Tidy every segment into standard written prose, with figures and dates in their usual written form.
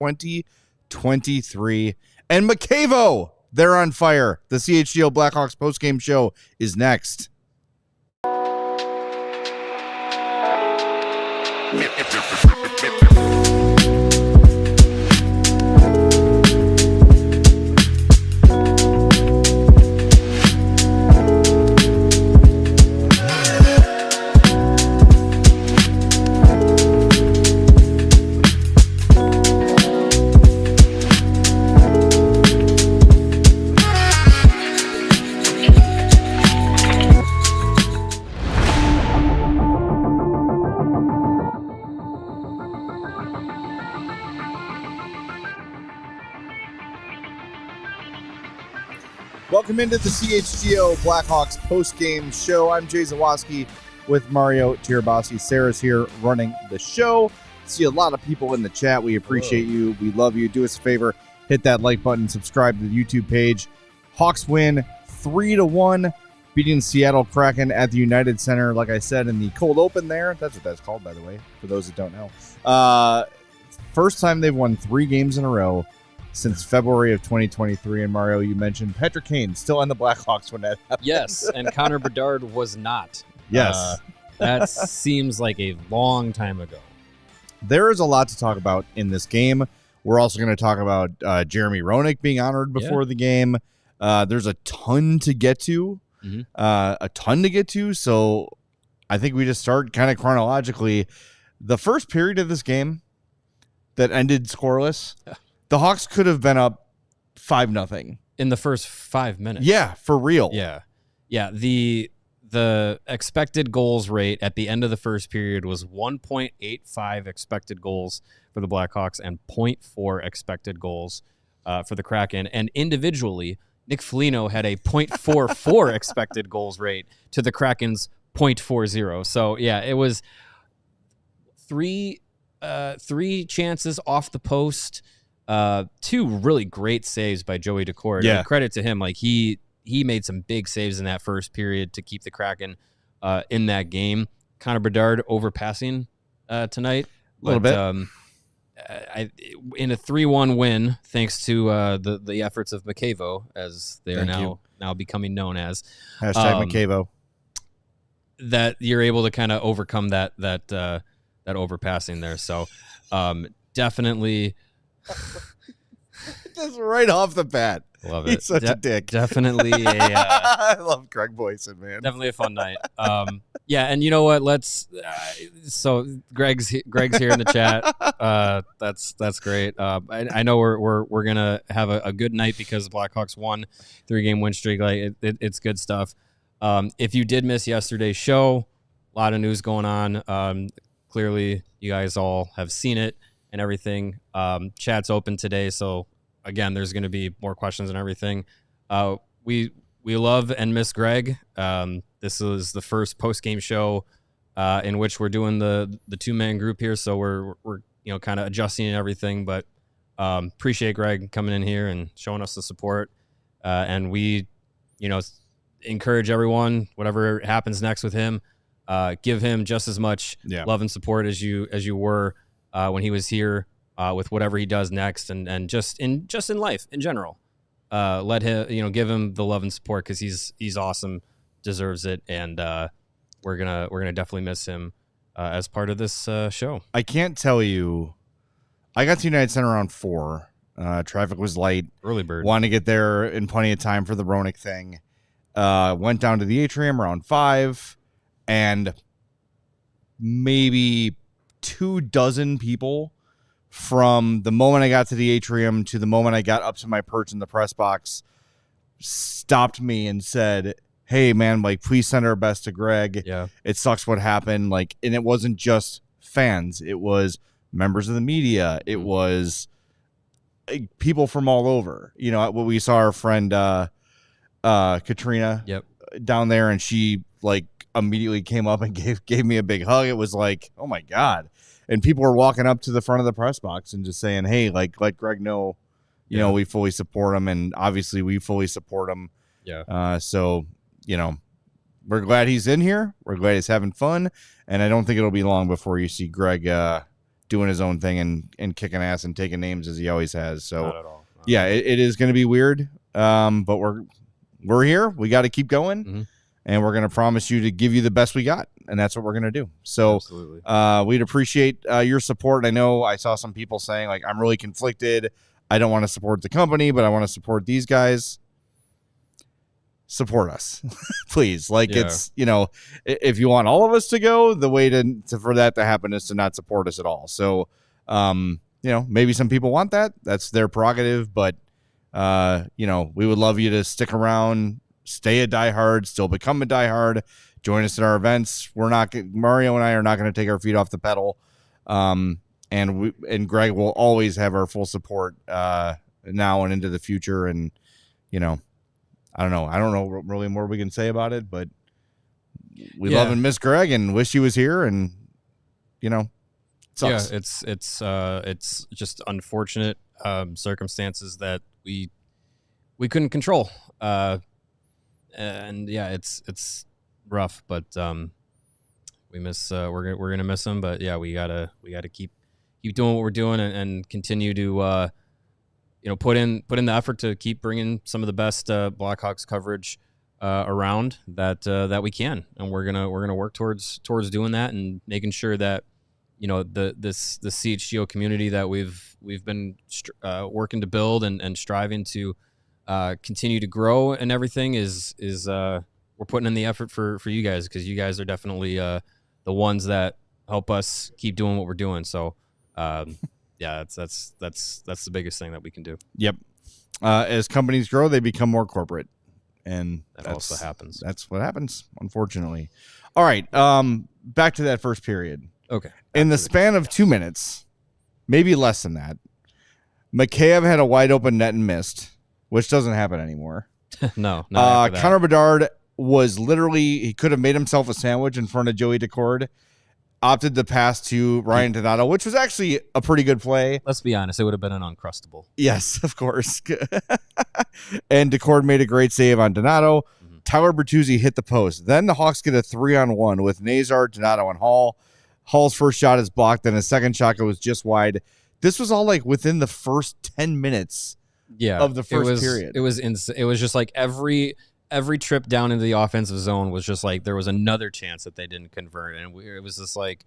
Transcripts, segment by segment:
2023. And McCavo, they're on fire. The CHGO Blackhawks postgame show is next. Welcome into the CHGO Blackhawks post-game show. I'm Jay Zawaski with Mario Tirabassi. Sarah's here running the show. See a lot of people in the chat. We appreciate you. We love you. Do us a favor. Hit that like button. Subscribe to the YouTube page. Hawks win 3-1, beating the Seattle Kraken at the United Center. Like I said in the cold open there. That's what that's called, by the way, for those that don't know. First time they've won 3 games in a row since February of 2023. And Mario, you mentioned Patrick Kane still on the Blackhawks when that happened. Yes, and Connor Bedard was not. Yes. That seems like a long time ago. There is a lot to talk about in this game. We're also going to talk about Jeremy Roenick being honored before the game. There's a ton to get to. So I think we just start kind of chronologically. The first period of this game that ended scoreless, the Hawks could have been up 5-0 in the first 5 minutes. Yeah, for real. Yeah. The expected goals rate at the end of the first period was 1.85 expected goals for the Blackhawks and 0.4 expected goals for the Kraken. And individually, Nick Foligno had a 0.44 expected goals rate to the Kraken's 0.40. So yeah, it was three chances off the post. 2 really great saves by Joey Daccord. Yeah. And credit to him. Like he made some big saves in that first period to keep the Kraken in that game. Connor Bedard overpassing tonight. A little bit. In a 3-1 win, thanks to the efforts of McCavo, as they are now becoming known as. Hashtag McCavo. That you're able to kind of overcome that overpassing there. So definitely. Just right off the bat. Love it. He's such a dick. Definitely I love Greg Boyson, man. Definitely a fun night. Yeah, and you know what? So Greg's here in the chat. That's great. I know we're gonna have a good night because the Blackhawks won 3-game win streak. Like it's good stuff. If you did miss yesterday's show, a lot of news going on. Clearly, you guys all have seen it and everything. Chat's open today, so again, there's going to be more questions and everything. We love and miss Greg. This is the first post-game show in which we're doing the 2-man group here, so we're kind of adjusting and everything. But appreciate Greg coming in here and showing us the support. And we, encourage everyone. Whatever happens next with him, give him just as much love and support as you were when he was here, with whatever he does next, and just in life in general. Let him, give him the love and support because he's awesome, deserves it, and we're gonna definitely miss him as part of this show. I can't tell you. I got to United Center around 4. Traffic was light. Early bird. Wanted to get there in plenty of time for the Roenick thing. Went down to the atrium around 5, and maybe 24 people from the moment I got to the atrium to the moment I got up to my perch in the press box stopped me and said, "Hey man, please send our best to Greg. Yeah. It sucks what happened." And it wasn't just fans. It was members of the media. It was people from all over. We saw our friend Katrina down there, and she immediately came up and gave me a big hug. It was like, oh my God. And people were walking up to the front of the press box and just saying, hey, let Greg know, we fully support him. And obviously we fully support him. Yeah. So, we're glad he's in here. We're glad he's having fun. And I don't think it'll be long before you see Greg doing his own thing and kicking ass and taking names as he always has. So Not at all. yeah, it is going to be weird. But we're here. We got to keep going. Mm-hmm. And we're going to promise you to give you the best we got. And that's what we're going to do. So we'd appreciate your support. I know I saw some people saying, like, I'm really conflicted. I don't want to support the company, but I want to support these guys. Support us, please. Like, it's, if you want all of us to go, the way for that to happen is to not support us at all. So, maybe some people want that. That's their prerogative. But, we would love you to stick around, stay a diehard, still become a diehard, join us at our events. Mario and I are not going to take our feet off the pedal. And Greg will always have our full support now and into the future. And, I don't know really more we can say about it, but we love and miss Greg and wish he was here. And, it sucks. Yeah, it's just unfortunate circumstances that we couldn't control. And yeah, it's rough, but we miss we're gonna miss him. But yeah, we gotta keep doing what we're doing and continue to put in the effort to keep bringing some of the best Blackhawks coverage around that we can, and we're gonna work towards doing that and making sure that the CHGO community that we've been working to build and striving to continue to grow and everything is we're putting in the effort for you guys, because you guys are definitely the ones that help us keep doing what we're doing. So yeah, that's the biggest thing that we can do. Yep. As companies grow, they become more corporate, and that also happens. That's what happens, unfortunately. All right. Back to that first period. Okay. In the span of 2 minutes, maybe less than that, Mikheyev had a wide open net and missed, which doesn't happen anymore. No. Connor Bedard was he could have made himself a sandwich in front of Joey Decord, opted to pass to Ryan Donato, which was actually a pretty good play. Let's be honest, it would have been an Uncrustable. Yes, of course. And Decord made a great save on Donato. Mm-hmm. Tyler Bertuzzi hit the post. Then the Hawks get a 3-on-1 with Nazar, Donato, and Hall. Hall's first shot is blocked, and his second shot goes just wide. This was all like within the first 10 minutes of the first period. It was just like every trip down into the offensive zone was just like there was another chance that they didn't convert, and it was just like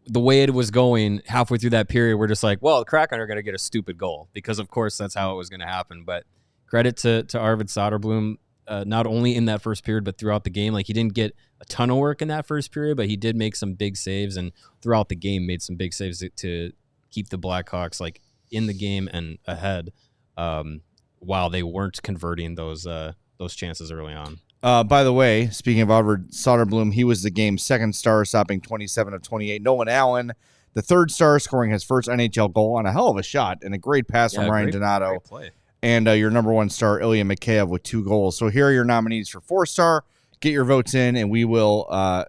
the way it was going halfway through that period. We're just like, well, the Kraken are going to get a stupid goal, because of course that's how it was going to happen. But credit to Arvid Soderblom, not only in that first period but throughout the game. Like, he didn't get a ton of work in that first period, but he did make some big saves, and throughout the game made some big saves to keep the Blackhawks like in the game and ahead, while they weren't converting those chances early on. By the way, speaking of Arvid Soderblom, he was the game's second star, stopping 27 of 28. Nolan Allen, the third star, scoring his first NHL goal on a hell of a shot and a great pass from Ryan Donato. Great play. And your number one star, Ilya Mikheyev, with 2 goals. So here are your nominees for 4-star. Get your votes in, and we will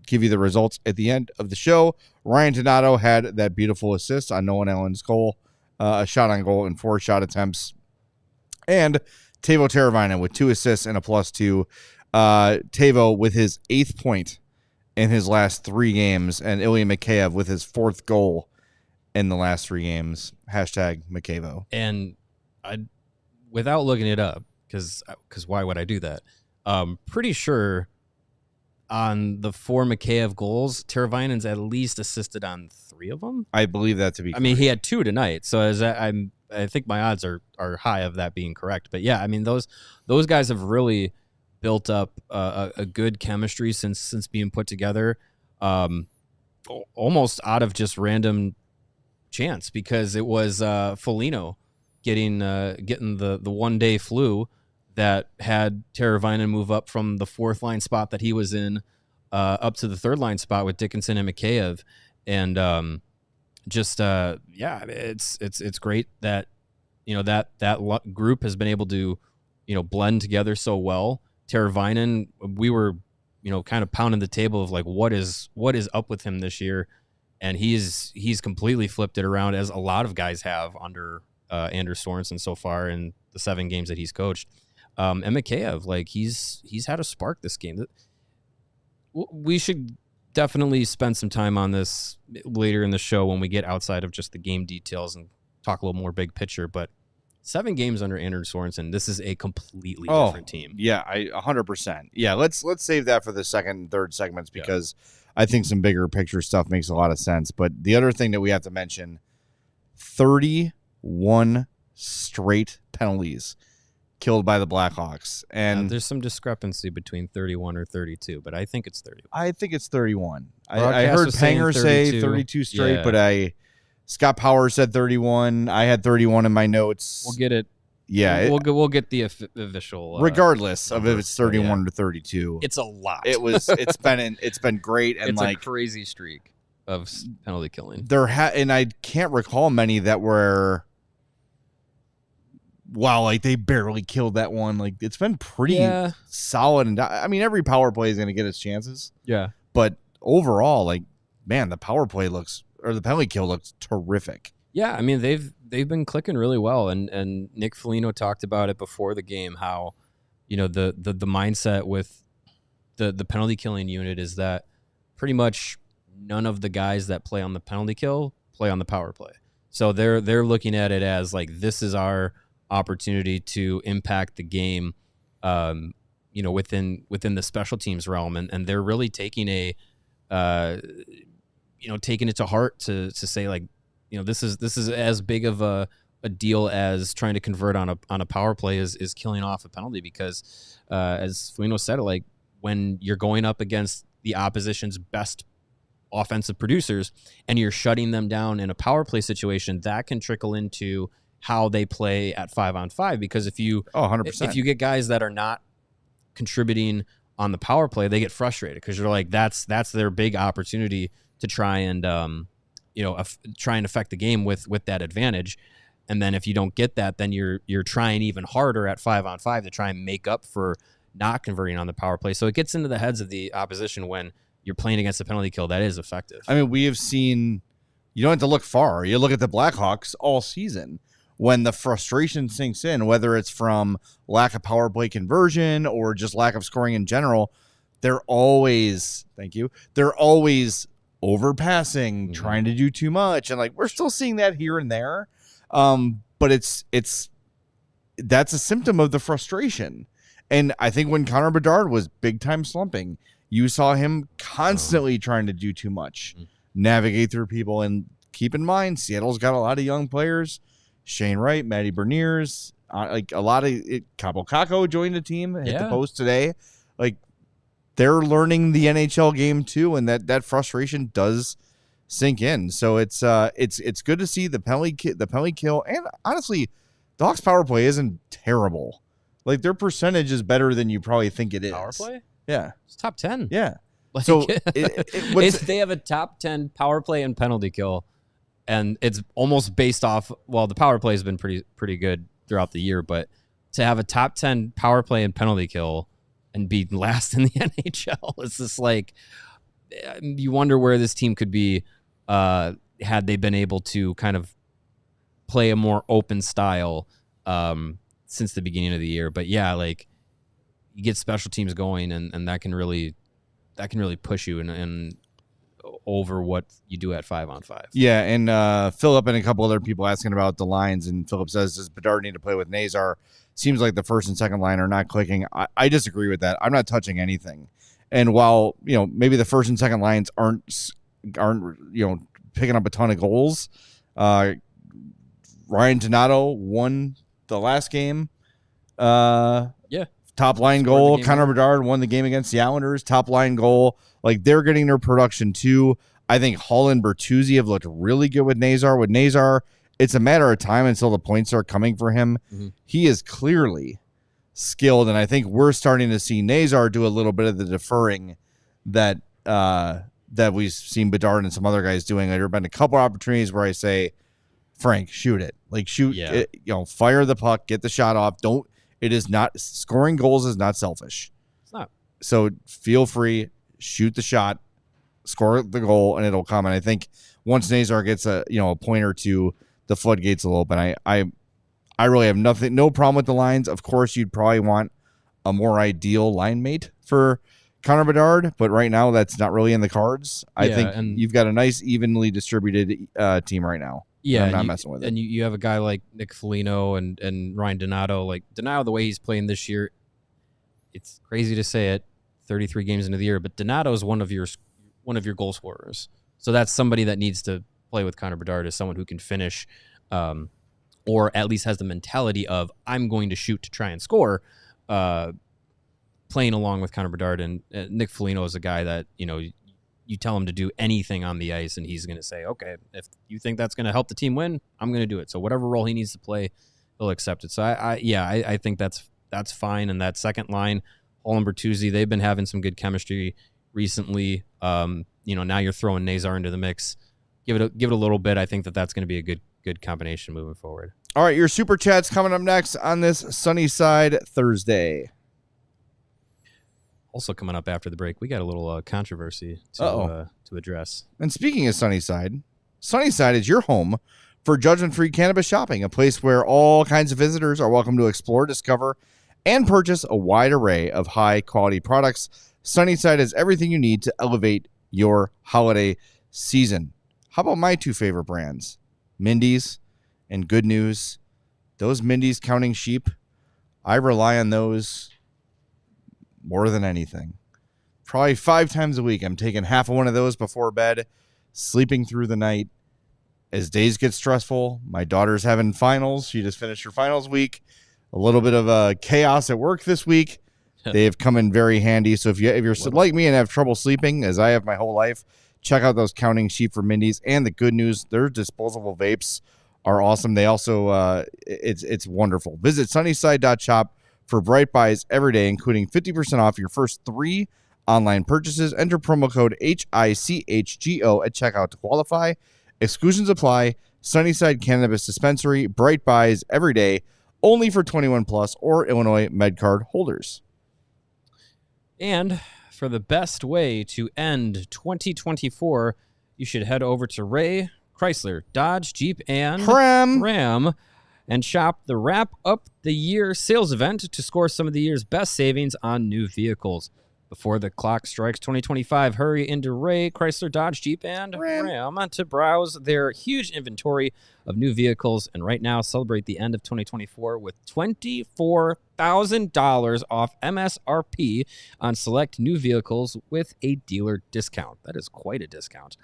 give you the results at the end of the show. Ryan Donato had that beautiful assist on Nolan Allen's goal, a shot on goal and 4 shot attempts. And Teuvo Teravainen with 2 assists and a +2. Teuvo with his 8th point in his last 3 games, and Ilya Mikheyev with his 4th goal in the last 3 games. Hashtag Mikheyevo. And without looking it up, because why would I do that? Pretty sure on the 4 Mikheyev goals, Teravainen's at least assisted on 3 of them. I believe that to be correct. I mean, he had 2 tonight, so I think my odds are high of that being correct. But yeah, I mean, those guys have really built up a good chemistry since being put together, almost out of just random chance, because it was Foligno getting the 1-day flu that had Teravainen move up from the 4th line spot that he was in up to the 3rd line spot with Dickinson and Mikheyev. And it's great that that group has been able to blend together so well. Teravainen, we were kind of pounding the table of like what is up with him this year, and he's completely flipped it around, as a lot of guys have under Anders Sorensen so far in the 7 games that he's coached. And Mikheyev, like he's had a spark this game. We should definitely spend some time on this later in the show when we get outside of just the game details and talk a little more big picture. But 7 games under Anders Sorensen, this is a completely different team. Yeah, 100%. Yeah, let's save that for the second and third segments because I think some bigger picture stuff makes a lot of sense. But the other thing that we have to mention, 31 straight penalties killed by the Blackhawks. And there's some discrepancy between 31 or 32, but I think it's 31. I think it's 31. I Broadcast heard was saying Panger say 32 straight, Yeah. but Scott Power said 31. I had 31 in my notes. We'll get it. Yeah, We'll get the official. regardless of if numbers, it's 31 but or 32. it's a lot. It's been great, and it's like a crazy streak of penalty killing. and I can't recall many that were. Wow, like they barely killed that one. Like it's been pretty solid, and I mean every power play is going to get its chances. Yeah. But overall, like man, the penalty kill looks terrific. Yeah, I mean they've been clicking really well, and Nick Foligno talked about it before the game how, the mindset with the penalty killing unit is that pretty much none of the guys that play on the penalty kill play on the power play. So they're looking at it as like this is our opportunity to impact the game, within the special teams realm, and they're really taking taking it to heart to say like, this is as big of a deal as trying to convert on a power play is killing off a penalty, because as Foligno said, like when you're going up against the opposition's best offensive producers and you're shutting them down in a power play situation, that can trickle into how they play at 5-on-5, because if you 100%. if you get guys that are not contributing on the power play, they get frustrated because you're like that's their big opportunity to try and try and affect the game with that advantage. And then if you don't get that, then you're trying even harder at 5-on-5 to try and make up for not converting on the power play. So it gets into the heads of the opposition when you're playing against a penalty kill that is effective. I mean, we have seen, you don't have to look far. You look at the Blackhawks all season. When the frustration sinks in, whether it's from lack of power play conversion or just lack of scoring in general, they're always overpassing, trying to do too much. And like, we're still seeing that here and there. But that's a symptom of the frustration. And I think when Connor Bedard was big time slumping, you saw him constantly trying to do too much, navigate through people. And keep in mind, Seattle's got a lot of young players. Shane Wright, Matty Berniers, like a lot of Cabo Caco joined the team, hit the post today. Like they're learning the NHL game too, and that frustration does sink in. So it's good to see the penalty kill, and honestly, the Hawks power play isn't terrible. Like their percentage is better than you probably think it is. Power play? Yeah, it's top 10. Yeah. Like, so they have a top 10 power play and penalty kill. And it's almost based off, well, the power play has been pretty good throughout the year, but to have a top 10 power play and penalty kill and be last in the NHL, it's just like, you wonder where this team could be had they been able to kind of play a more open style since the beginning of the year. But yeah, like you get special teams going and that can really push you and over what you do at 5-on-5. Yeah, and Philip and a couple other people asking about the lines, and Philip says, does Bedard need to play with Nazar? Seems like the first and second line are not clicking. I disagree with that. I'm not touching anything. And while, maybe the first and second lines aren't picking up a ton of goals, Ryan Donato won the last game. Top line goal. Connor Bedard won the game against the Islanders. Top line goal. Like they're getting their production too. I think Hull and Bertuzzi have looked really good with Nazar. With Nazar, it's a matter of time until the points are coming for him. Mm-hmm. He is clearly skilled, and I think we're starting to see Nazar do a little bit of the deferring that we've seen Bedard and some other guys doing. There have been a couple opportunities where I say, Frank, shoot it. Like shoot it, fire the puck, get the shot off. It is not, scoring goals is not selfish. It's not. So feel free, shoot the shot, score the goal, and it'll come. And I think once Nazar gets a point or two, the floodgates will open. I really have no problem with the lines. Of course, you'd probably want a more ideal line mate for Connor Bedard, but right now that's not really in the cards. I think and you've got a nice, evenly distributed team right now. yeah, I'm not messing with it. And you have a guy like Nick Foligno and Ryan Donato. Like Donato, the way he's playing this year, it's crazy to say it. 33 games into the year, but Donato is one of your goal scorers. So that's somebody that needs to play with Connor Bedard as someone who can finish, or at least has the mentality of I'm going to shoot to try and score. Playing along with Connor Bedard, and Nick Foligno is a guy that you tell him to do anything on the ice, and he's going to say, okay, if you think that's going to help the team win, I'm going to do it. So whatever role he needs to play, he'll accept it. So I think that's fine. And that second line, Holm Bertuzzi, they've been having some good chemistry recently. Now you're throwing Nazar into the mix. Give it a little bit. I think that's going to be a good combination moving forward. All right, your super chat's coming up next on this Sunny Side Thursday. Also coming up after the break, we got a little controversy to address. And speaking of Sunnyside is your home for judgment-free cannabis shopping, a place where all kinds of visitors are welcome to explore, discover, and purchase a wide array of high-quality products. Sunnyside has everything you need to elevate your holiday season. How about my two favorite brands, Mindy's and Good News? Those Mindy's counting sheep, I rely on those more than anything. Probably 5 times a week, I'm taking half of one of those before bed, sleeping through the night. As days get stressful, my daughter's having finals. She just finished her finals week. A little bit of chaos at work this week. They have come in very handy. So if you're like me and have trouble sleeping, as I have my whole life, check out those counting sheep for Mindy's. And the Good News, their disposable vapes are awesome. They also, it's wonderful. Visit sunnyside.shop for bright buys every day, including 50% off your first 3 online purchases. Enter promo code HICHGO at checkout to qualify. Exclusions apply. Sunnyside Cannabis Dispensary, bright buys every day, only for 21 plus or Illinois MedCard holders. And for the best way to end 2024, you should head over to Ray Chrysler, Dodge, Jeep, and Ram and shop the Wrap Up the Year sales event to score some of the year's best savings on new vehicles. Before the clock strikes 2025, hurry into Ray Chrysler, Dodge, Jeep, and Ram to browse their huge inventory of new vehicles. And right now, celebrate the end of 2024 with $24,000 off MSRP on select new vehicles with a dealer discount. That is quite a discount.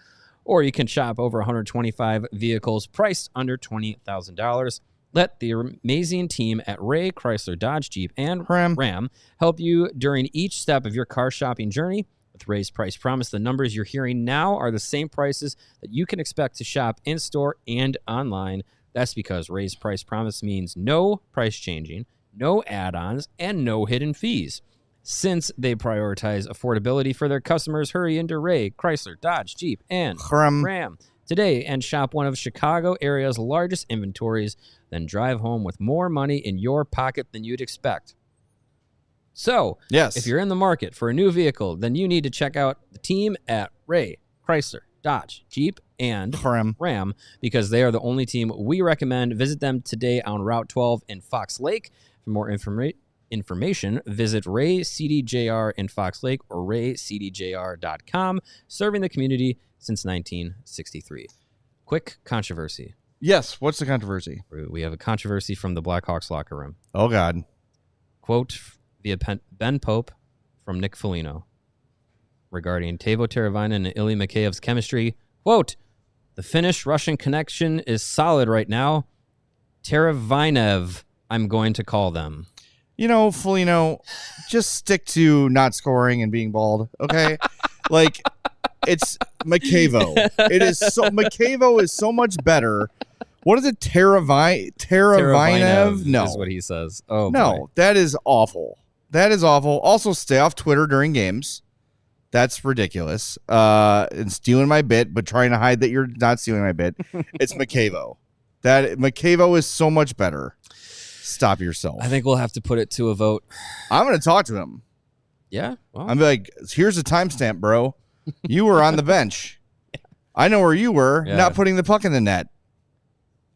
Or you can shop over 125 vehicles priced under $20,000. Let the amazing team at Ray Chrysler, Dodge, Jeep, and Ram help you during each step of your car shopping journey. With Ray's Price Promise, the numbers you're hearing now are the same prices that you can expect to shop in-store and online. That's because Ray's Price Promise means no price changing, no add-ons, and no hidden fees. Since they prioritize affordability for their customers, hurry into Ray Chrysler, Dodge, Jeep, and Ram today and shop one of Chicago area's largest inventories, then drive home with more money in your pocket than you'd expect. So, if you're in the market for a new vehicle, then you need to check out the team at Ray Chrysler, Dodge, Jeep, and Ram because they are the only team we recommend. Visit them today on Route 12 in Fox Lake. For more information, visit Ray CDJR in Fox Lake or raycdjr.com, serving the community since 1963. Quick controversy. Yes, what's the controversy? We have a controversy from the Blackhawks locker room. Oh, God. Quote via Ben Pope from Nick Foligno regarding Teuvo Teravainen and Ilya Mikheyev's chemistry. Quote, the Finnish-Russian connection is solid right now. Teravainen, I'm going to call them. You know, Foligno, just stick to not scoring and being bald, okay? It's Mikheyev. Mikheyev is so much better. What is it? Teravainen? No. Is what he says. Oh, no, boy. That is awful. That is awful. Also, stay off Twitter during games. That's ridiculous. And stealing my bit, but trying to hide that you're not stealing my bit. It's Mikheyev. Mikheyev is so much better. Stop yourself. I think we'll have to put it to a vote. I'm going to talk to him. Yeah? Well. I'm like, here's a timestamp, bro. You were on the bench. I know where you were, not putting the puck in the net.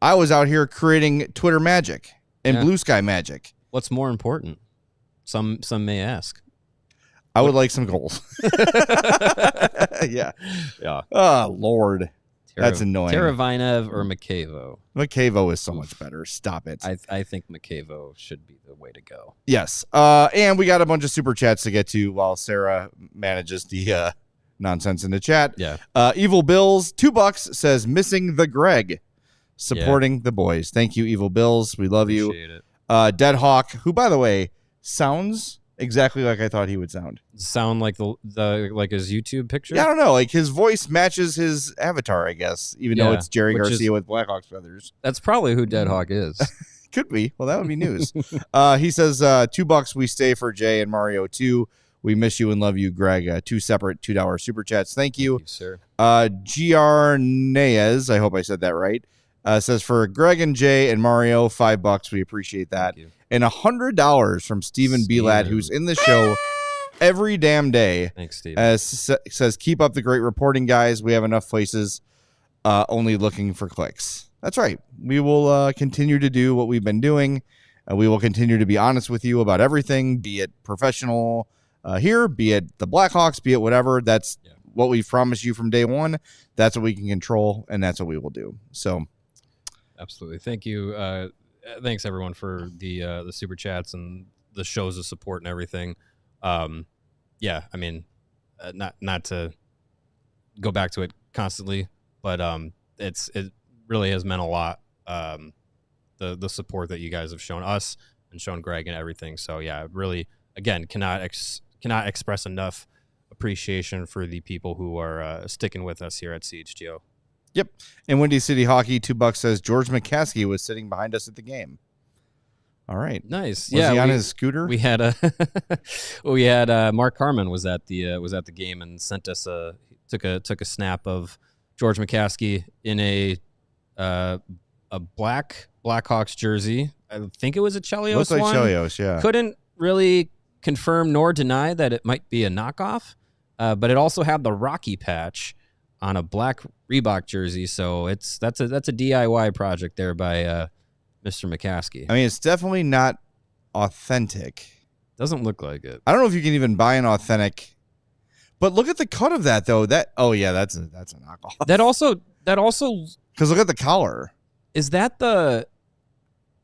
I was out here creating Twitter magic and blue sky magic. What's more important? Some may ask. I would like some goals. Yeah. Oh, Lord. That's annoying. Taravinev or Makevo? Makevo is so much better. Stop it. I think Makevo should be the way to go. Yes. And we got a bunch of super chats to get to while Sarah manages the nonsense in the chat. Yeah. Evil Bills, $2 says missing the Greg. Supporting the boys. Thank you, Evil Bills. We love Appreciate you. it. Dead Hawk, who by the way sounds exactly like I thought he would sound. Sound like the like his YouTube picture? Yeah, I don't know. Like his voice matches his avatar, I guess, even though it's Jerry Garcia with Blackhawks feathers. That's probably who Dead Hawk is. Could be. Well, that would be news. He says, $2 we stay for Jay and Mario too. We miss you and love you, Greg. 2 separate $2 super chats. Thank you. Thank you, sir. GR Naez, I hope I said that right. Says for Greg and Jay and Mario, $5. We appreciate that. Thank you. And $100 from Stephen Belad, who's in the show every damn day. Thanks, Steve. Says, keep up the great reporting, guys. We have enough places only looking for clicks. That's right. We will continue to do what we've been doing. We will continue to be honest with you about everything, be it professional here, be it the Blackhawks, be it whatever. That's what we've promised you from day one. That's what we can control, and that's what we will do. So, absolutely. Thank you. Thanks everyone for the super chats and the shows of support and everything. Yeah, I mean, not to go back to it constantly, but it really has meant a lot. The support that you guys have shown us and shown Greg and everything. So yeah, really, again, cannot express enough appreciation for the people who are sticking with us here at CHGO. Yep. And Windy City Hockey, $2 says George McCaskey was sitting behind us at the game. All right. Nice. Was he on his scooter? We had Mark Carman was at the game and sent us took a snap of George McCaskey in a black Blackhawks jersey. I think it was a Chelios Looks like one. Chelios, yeah. Couldn't really confirm nor deny that it might be a knockoff, but it also had the Rocky patch on a black Reebok jersey. So that's a DIY project there by Mr. McCaskey. I mean, it's definitely not authentic. Doesn't look like it. I don't know if you can even buy an authentic. But look at the cut of that, though. That's a knockoff. That also because look at the collar. Is that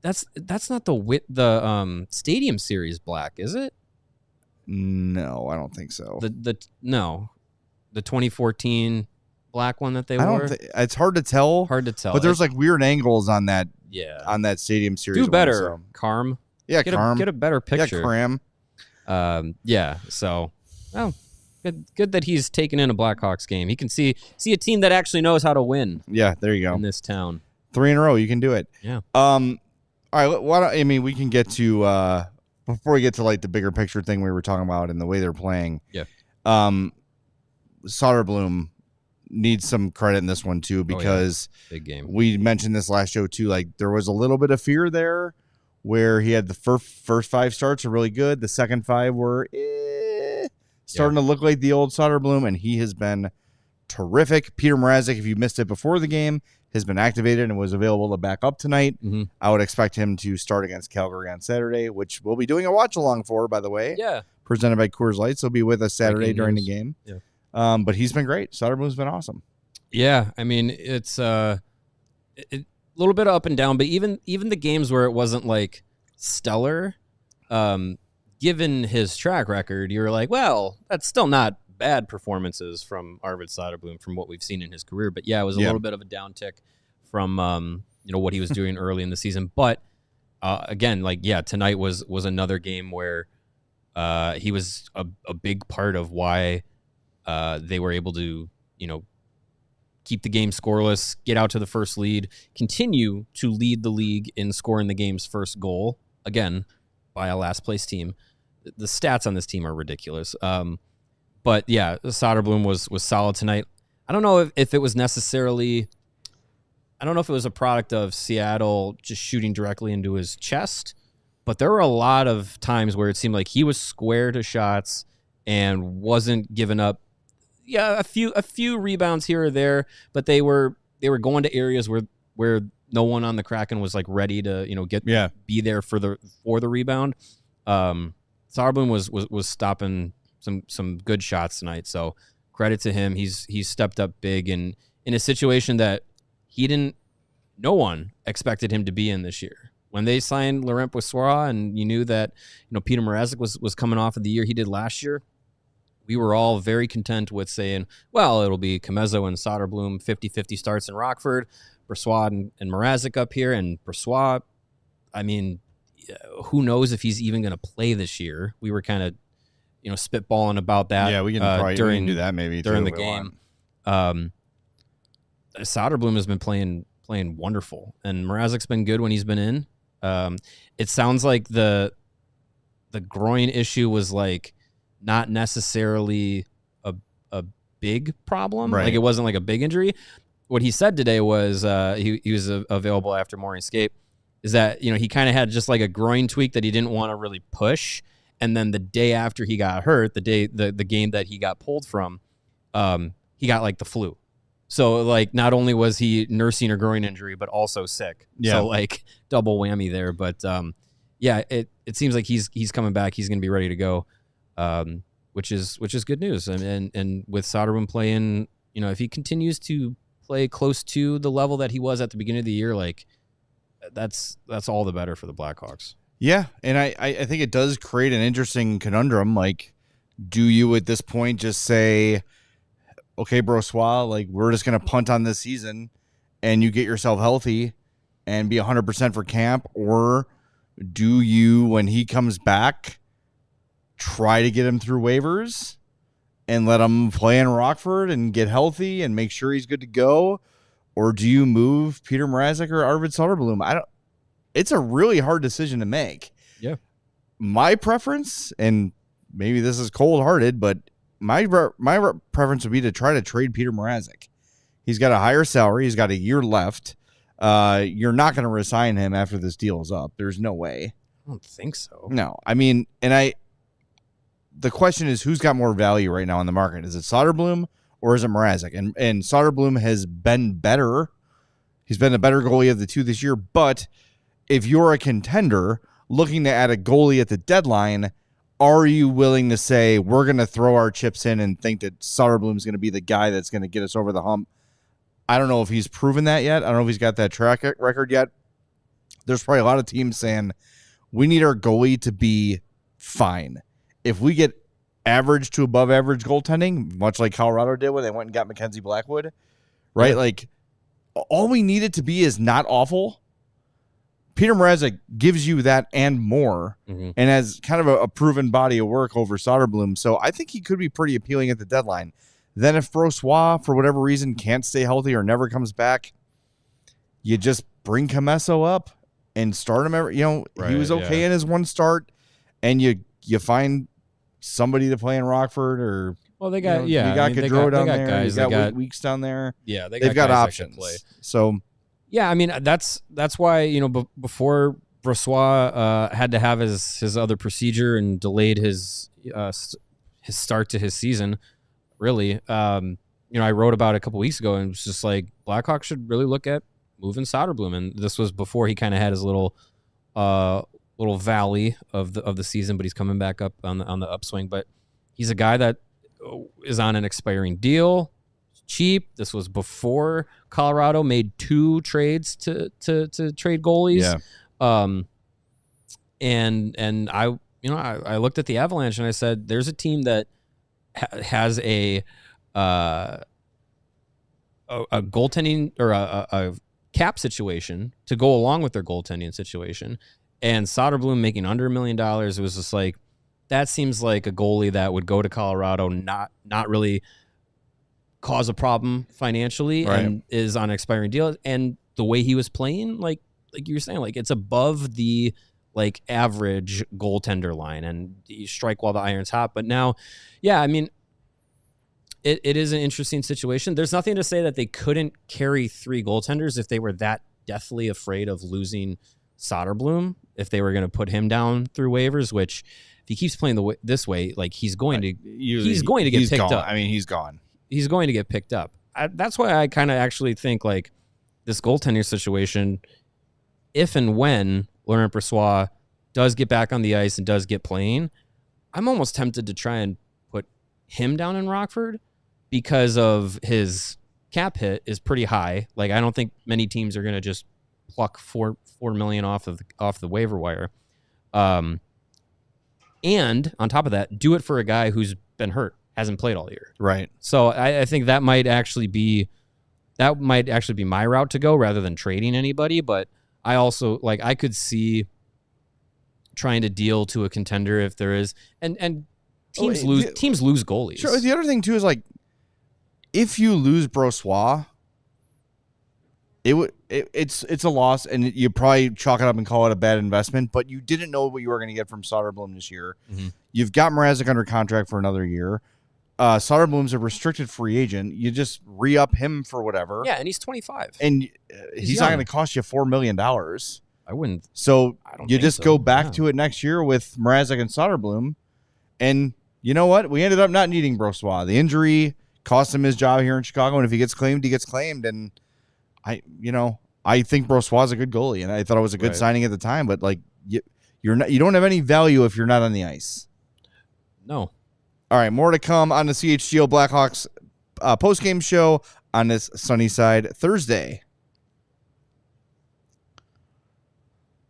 that's not the Stadium Series black, is it? No, I don't think so. The 2014 black one that they wore. It's hard to tell. But there's like weird angles on that. Yeah. On that Stadium Series. Do better, Carm. Yeah, Carm. Get a better picture. Yeah, Cram. Yeah. So, good that he's taken in a Blackhawks game. He can see a team that actually knows how to win. Yeah, there you go. In this town, 3 in a row, you can do it. Yeah. All right. We can get to before we get to like the bigger picture thing we were talking about and the way they're playing. Yeah. Soderblom needs some credit in this one too because big game. We mentioned this last show too. Like there was a little bit of fear there, where he had the first 5 starts are really good. The second 5 were starting to look like the old Soderblom, and he has been terrific. Peter Mrazek, if you missed it before the game, has been activated and was available to back up tonight. Mm-hmm. I would expect him to start against Calgary on Saturday, which we'll be doing a watch along for, by the way. Yeah. Presented by Coors Light. So he'll be with us Saturday during the game. Yeah. But he's been great. Soderblom's been awesome. Yeah. I mean, it's a little bit up and down, but even the games where it wasn't like stellar, given his track record, you're like, well, that's still not bad performances from Arvid Soderblom from what we've seen in his career. But yeah, it was a little bit of a downtick from what he was doing early in the season. But again, tonight was another game where he was a big part of why they were able to keep the game scoreless, get out to the first lead, continue to lead the league in scoring the game's first goal, again, by a last-place team. The stats on this team are ridiculous. But, yeah, Soderblom was solid tonight. I don't know if it was necessarily – I don't know if it was a product of Seattle just shooting directly into his chest, but there were a lot of times where it seemed like he was square to shots and wasn't giving up a few rebounds here or there, but they were going to areas where no one on the Kraken was like ready to be there for the rebound. Soderblom was stopping some good shots tonight. So credit to him. He's stepped up big in a situation that no one expected him to be in this year. When they signed Laurent Brossoit and you knew that, Peter Mrazek was coming off of the year he did last year, we were all very content with saying, well, it'll be Commesso and Soderblom, 50-50 starts in Rockford, Brossoit and Mrazek up here. And Brossoit, I mean, who knows if he's even going to play this year. We were kind of, spitballing about that. Yeah, we can probably do that maybe during the game. Soderblom has been playing wonderful, and Mrazek's been good when he's been in. It sounds like the groin issue was like not necessarily a big problem. Right. Like it wasn't like a big injury. What he said today was he was available after morning skate. Is that he kind of had just like a groin tweak that he didn't want to really push, and then the day after he got hurt, the game that he got pulled from, he got like the flu. So like not only was he nursing a groin injury, but also sick. Yeah. So like double whammy there. But it seems like he's coming back. He's going to be ready to go, which is good news. And with Soderblom playing, if he continues to play close to the level that he was at the beginning of the year, like that's all the better for the Blackhawks. Yeah, and I think it does create an interesting conundrum. Like, do you at this point just say, okay, Brossoit, like we're just going to punt on this season and you get yourself healthy and be 100% for camp? Or do you, when he comes back, try to get him through waivers and let him play in Rockford and get healthy and make sure he's good to go? Or do you move Peter Mrazek or Arvid Soderblom? It's a really hard decision to make. Yeah. My preference, and maybe this is cold-hearted, but my preference would be to try to trade Peter Mrazek. He's got a higher salary. He's got a year left. You're not going to resign him after this deal is up. There's no way. I don't think so. No. I mean, the question is who's got more value right now on the market? Is it Soderblom or is it Mrazek? And Soderblom has been better. He's been the better goalie of the two this year. But if you're a contender looking to add a goalie at the deadline, are you willing to say we're going to throw our chips in and think that Soderblom's going to be the guy that's going to get us over the hump? I don't know if he's proven that yet. I don't know if he's got that track record yet. There's probably a lot of teams saying we need our goalie to be fine. If we get average to above average goaltending, much like Colorado did when they went and got Mackenzie Blackwood, right? Yeah. Like all we need it to be is not awful. Peter Mrazek gives you that and more, and has kind of a proven body of work over Soderblom. So I think he could be pretty appealing at the deadline. Then if Brossoit, for whatever reason, can't stay healthy or never comes back, you just bring Commesso up and start him. He was okay in his one start, and you find somebody to play in Rockford or. Well, they got Gaudreau down there. Guys, they got Weeks down there. Yeah, they've got options. Play. So. Yeah, I mean that's why before Brossoit had to have his other procedure and delayed his start to his season. Really, I wrote about it a couple weeks ago and it was just like Blackhawks should really look at moving Soderblom, and this was before he kind of had his little valley of the season, but he's coming back up on the upswing. But he's a guy that is on an expiring deal. Cheap. This was before Colorado made 2 trades to trade goalies. Yeah. And I looked at the Avalanche and I said, there's a team that has a goaltending or a cap situation to go along with their goaltending situation, and Soderblom making under $1 million. It was just like, that seems like a goalie that would go to Colorado, not really cause a problem financially, right, and is on an expiring deal. And the way he was playing, like you were saying, like it's above the like average goaltender line, and you strike while the iron's hot. But now, yeah, I mean, it is an interesting situation. There's nothing to say that they couldn't carry 3 goaltenders if they were that deathly afraid of losing Soderblom, if they were going to put him down through waivers, which if he keeps playing this way, like he's going to get picked up. I mean, he's gone. He's going to get picked up. That's why I kind of actually think like this goaltending situation, if and when Laurent Brossoit does get back on the ice and does get playing, I'm almost tempted to try and put him down in Rockford because of his cap hit is pretty high. Like, I don't think many teams are going to just pluck $4 million off the waiver wire. And on top of that, do it for a guy who's been hurt, hasn't played all year. Right. So I think that might actually be my route to go rather than trading anybody. But I also I could see trying to deal to a contender if there is, and teams lose goalies. Sure. The other thing too is if you lose Brossoit, it's a loss, and you probably chalk it up and call it a bad investment. But you didn't know what you were going to get from Soderblom this year. Mm-hmm. You've got Mrazek under contract for another year. Soderblom's a restricted free agent. You just re-up him for whatever. Yeah, and he's 25, and he's not going to cost you $4 million. I wouldn't. So you just go back to it next year with Mrazek and Soderblom, and you know what? We ended up not needing Brossoit. The injury cost him his job here in Chicago, and if he gets claimed, he gets claimed. And I think Brossoit's a good goalie, and I thought it was a good signing at the time. But you don't have any value if you're not on the ice. No. All right, more to come on the CHGO Blackhawks post-game show on this Sunnyside Thursday.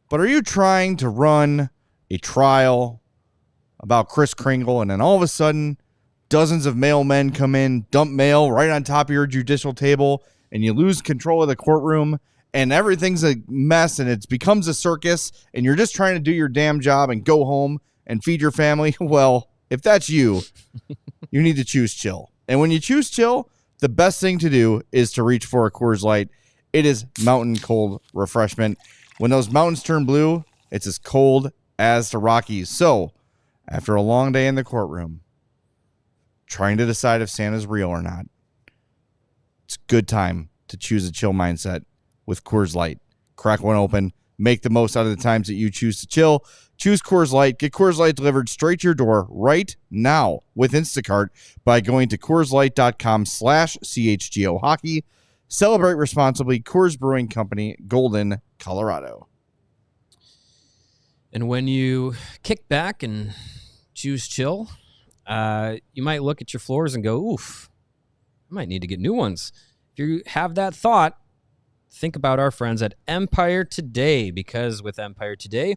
But are you trying to run a trial about Kris Kringle, and then all of a sudden dozens of mailmen come in, dump mail right on top of your judicial table, and you lose control of the courtroom, and everything's a mess, and it becomes a circus, and you're just trying to do your damn job and go home and feed your family? Well, if that's you, you need to choose chill. And when you choose chill, the best thing to do is to reach for a Coors Light. It is mountain cold refreshment. When those mountains turn blue, it's as cold as the Rockies. So, after a long day in the courtroom, trying to decide if Santa's real or not, it's a good time to choose a chill mindset with Coors Light. Crack one open. Make the most out of the times that you choose to chill. Choose Coors Light. Get Coors Light delivered straight to your door right now with Instacart by going to CoorsLight.com/CHGO Hockey. Celebrate responsibly. Coors Brewing Company, Golden, Colorado. And when you kick back and choose chill, you might look at your floors and go, oof, I might need to get new ones. If you have that thought, think about our friends at Empire Today, because with Empire Today,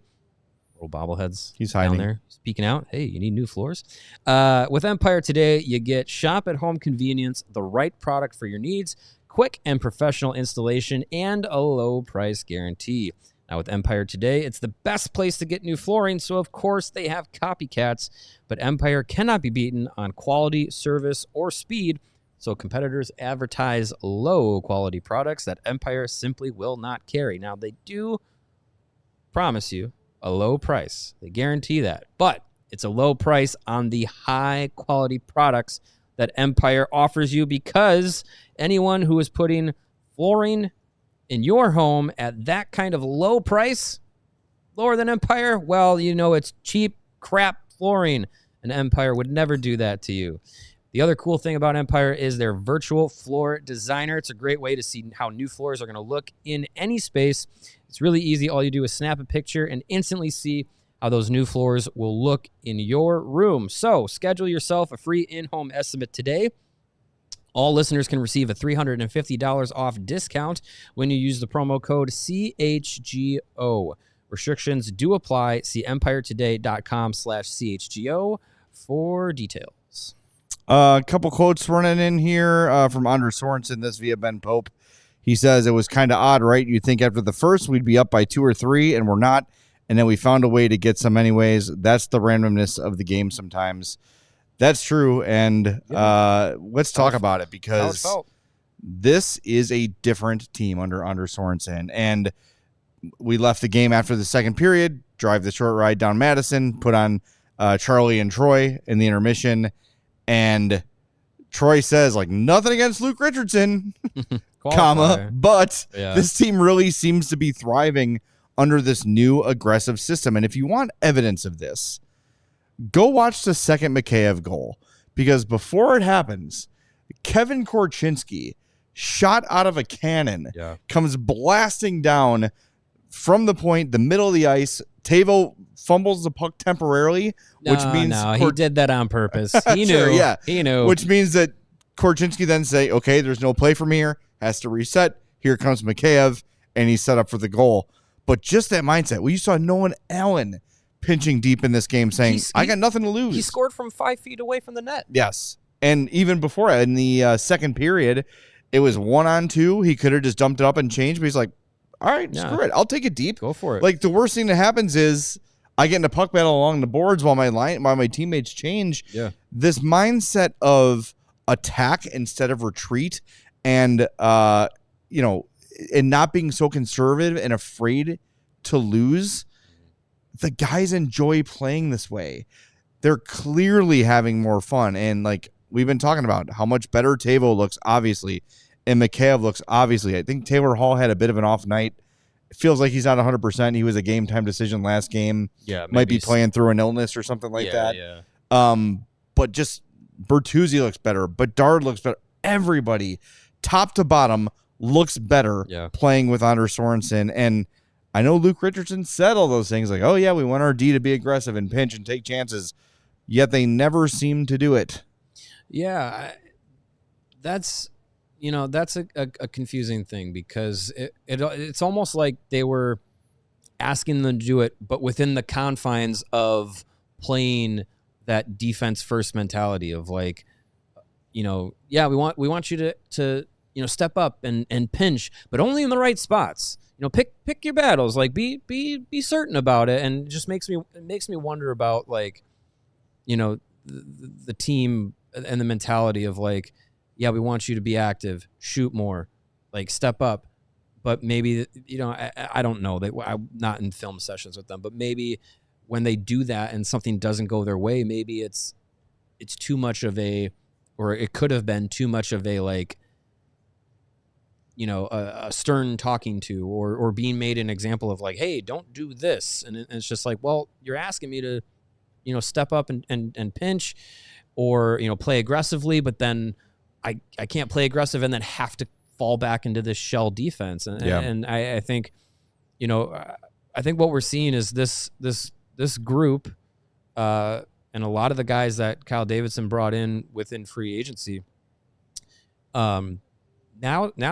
little bobbleheads he's hiding down there, speaking out. Hey, you need new floors? With Empire Today, you get shop-at-home convenience, the right product for your needs, quick and professional installation, and a low price guarantee. Now, with Empire Today, it's the best place to get new flooring, so of course they have copycats, but Empire cannot be beaten on quality, service, or speed, so competitors advertise low-quality products that Empire simply will not carry. Now, they do promise you a low price. They guarantee that, but it's a low price on the high-quality products that Empire offers you, because anyone who is putting flooring in your home at that kind of low price, lower than Empire, well, it's cheap crap flooring, and Empire would never do that to you. The other cool thing about Empire is their virtual floor designer. It's a great way to see how new floors are going to look in any space. It's really easy. All you do is snap a picture and instantly see how those new floors will look in your room. So schedule yourself a free in-home estimate today. All listeners can receive a $350 off discount when you use the promo code CHGO. Restrictions do apply. See EmpireToday.com/CHGO for details. A couple quotes running in here from Anders Sorensen, this via Ben Pope. He says, it was kind of odd, right? You'd think after the first we'd be up by 2 or 3, and we're not. And then we found a way to get some anyways. That's the randomness of the game sometimes. That's true. And let's talk about it, because this is a different team under Anders Sorensen. And we left the game after the second period, drive the short ride down Madison, put on Charlie and Troy in the intermission. And Troy says, nothing against Luke Richardson, but this team really seems to be thriving under this new aggressive system. And if you want evidence of this, go watch the second Mikheyev goal, because before it happens, Kevin Korchinski, shot out of a cannon, comes blasting down from the point, the middle of the ice, Tavo fumbles the puck temporarily, which means he did that on purpose. He knew. Sure, yeah. He knew. Which means that Korchinski then say, okay, there's no play from here, has to reset. Here comes Mikheyev, and he's set up for the goal. But just that mindset. Well, you saw Nolan Allen pinching deep in this game saying, I got nothing to lose. He scored from 5 feet away from the net. Yes. And even before, in the second period, it was 1-on-2. He could have just dumped it up and changed, but he's like, all right, screw it. I'll take it deep. Go for it. Like, the worst thing that happens is I get in a puck battle along the boards while my teammates change. Yeah. This mindset of attack instead of retreat and, and not being so conservative and afraid to lose, the guys enjoy playing this way. They're clearly having more fun. And, like, we've been talking about how much better Tavo looks, obviously, and Mikheyev looks, obviously. I think Taylor Hall had a bit of an off night. It feels like he's not 100%. He was a game-time decision last game. Yeah, might be playing through an illness or something like that. Yeah. But just Bertuzzi looks better. Bedard looks better. Everybody, top to bottom, looks better playing with Anders Sorensen. And I know Luke Richardson said all those things like, oh, yeah, we want our D to be aggressive and pinch and take chances, yet they never seem to do it. Yeah, that's a confusing thing because it's almost like they were asking them to do it, but within the confines of playing that defense first mentality of like, we want you to step up and pinch, but only in the right spots. Pick your battles. Like be certain about it, and it just makes me wonder about like, the team and the mentality of like, yeah, we want you to be active, shoot more, like step up. But maybe, I don't know. I'm not in film sessions with them, but maybe when they do that and something doesn't go their way, maybe it's too much of or it could have been too much of a like, a stern talking to or being made an example of like, hey, don't do this. And it's just like, well, you're asking me to, step up and pinch or, play aggressively, but then I can't play aggressive and then have to fall back into this shell defense. And I think, I think what we're seeing is this group and a lot of the guys that Kyle Davidson brought in within free agency, now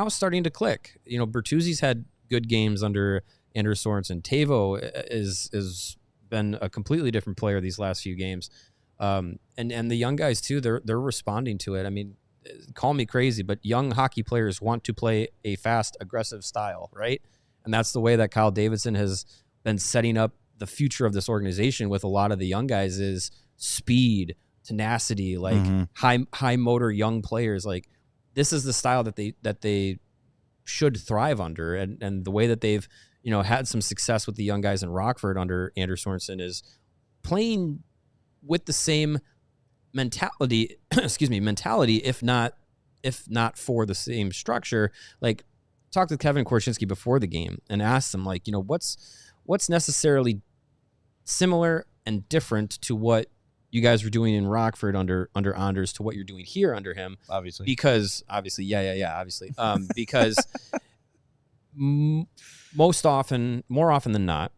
starting to click. Bertuzzi's had good games under Anders Sorensen. Tavo is been a completely different player these last few games. And the young guys too, they're responding to it. I mean, call me crazy, but young hockey players want to play a fast, aggressive style, right? And that's the way that Kyle Davidson has been setting up the future of this organization with a lot of the young guys is speed, tenacity, like high motor young players. Like this is the style that they should thrive under. And the way that they've, had some success with the young guys in Rockford under Anders Sorensen is playing with the same mentality, if not for the same structure. Like talked with Kevin Korchinski before the game and asked him like, what's necessarily similar and different to what you guys were doing in Rockford under Anders to what you're doing here under him. Obviously. Because more often than not,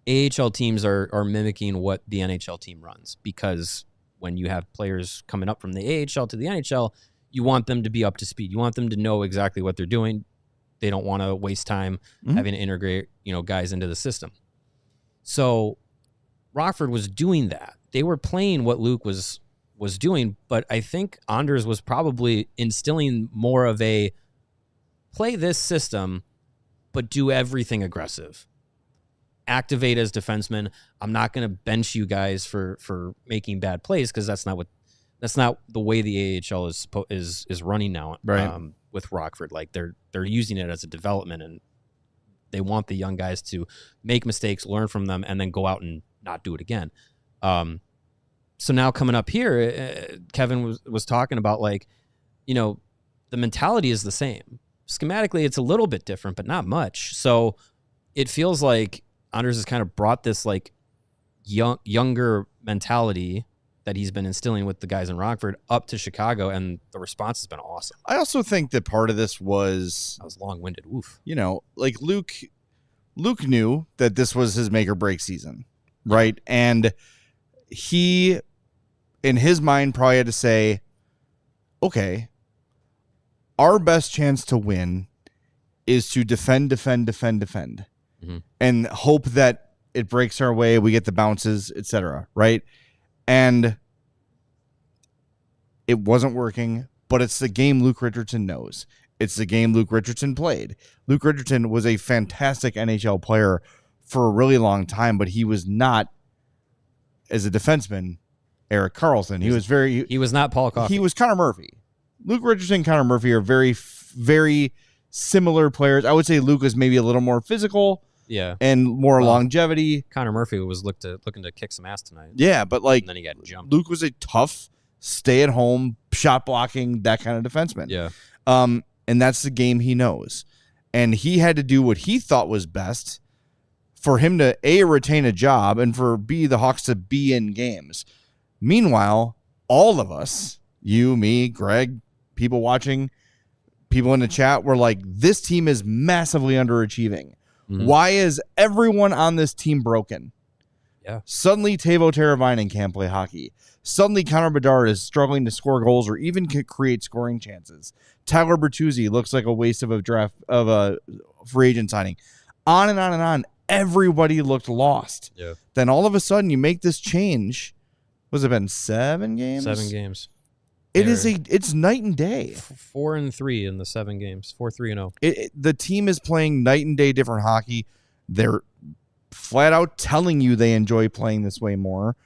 AHL teams are mimicking what the NHL team runs, because when you have players coming up from the AHL to the NHL, you want them to be up to speed. You want them to know exactly what they're doing. They don't want to waste time having to integrate, guys into the system. So Rockford was doing that. They were playing what Luke was doing, but I think Anders was probably instilling more of a play this system, but do everything aggressive. Activate as defensemen. I'm not going to bench you guys for making bad plays, because that's not the way the AHL is running now. Right. With Rockford, like they're using it as a development, and they want the young guys to make mistakes, learn from them, and then go out and not do it again. So now coming up here, Kevin was talking about like, the mentality is the same. Schematically, it's a little bit different, but not much. So it feels like Anders has kind of brought this like younger mentality that he's been instilling with the guys in Rockford up to Chicago, and the response has been awesome. I also think that part of this was... I was long-winded. Woof. Like Luke Luke knew that this was his make or break season, right? And he, in his mind, probably had to say, okay, our best chance to win is to defend, and hope that it breaks our way, we get the bounces, etc., right? And it wasn't working, but it's the game Luke Richardson knows. It's the game Luke Richardson played. Luke Richardson was a fantastic NHL player for a really long time, but he was not, as a defenseman, Erik Karlsson. He was not Paul Coffey. He was Connor Murphy. Luke Richardson and Connor Murphy are very, very similar players. I would say Luke is maybe a little more physical, and more longevity. Connor Murphy was looking to kick some ass tonight. Yeah, but and then he got jumped. Luke was a tough, stay at home, shot blocking, that kind of defenseman. Yeah. And that's the game he knows. And he had to do what he thought was best for him to A, retain a job, and for B, the Hawks to be in games. Meanwhile, all of us, you, me, Greg, people watching, people in the chat, were like, this team is massively underachieving. Mm-hmm. Why is everyone on this team broken? Yeah. Suddenly, Teuvo Teravainen can't play hockey. Suddenly, Connor Bedard is struggling to score goals or even create scoring chances. Tyler Bertuzzi looks like a waste of a free agent signing. On and on and on. Everybody looked lost. Yeah. Then all of a sudden, you make this change. Was it been 7 games? 7 games. It's night and day. 4-3 in the 7 games. 4-3-0. The team is playing night and day different hockey. They're flat out telling you they enjoy playing this way more.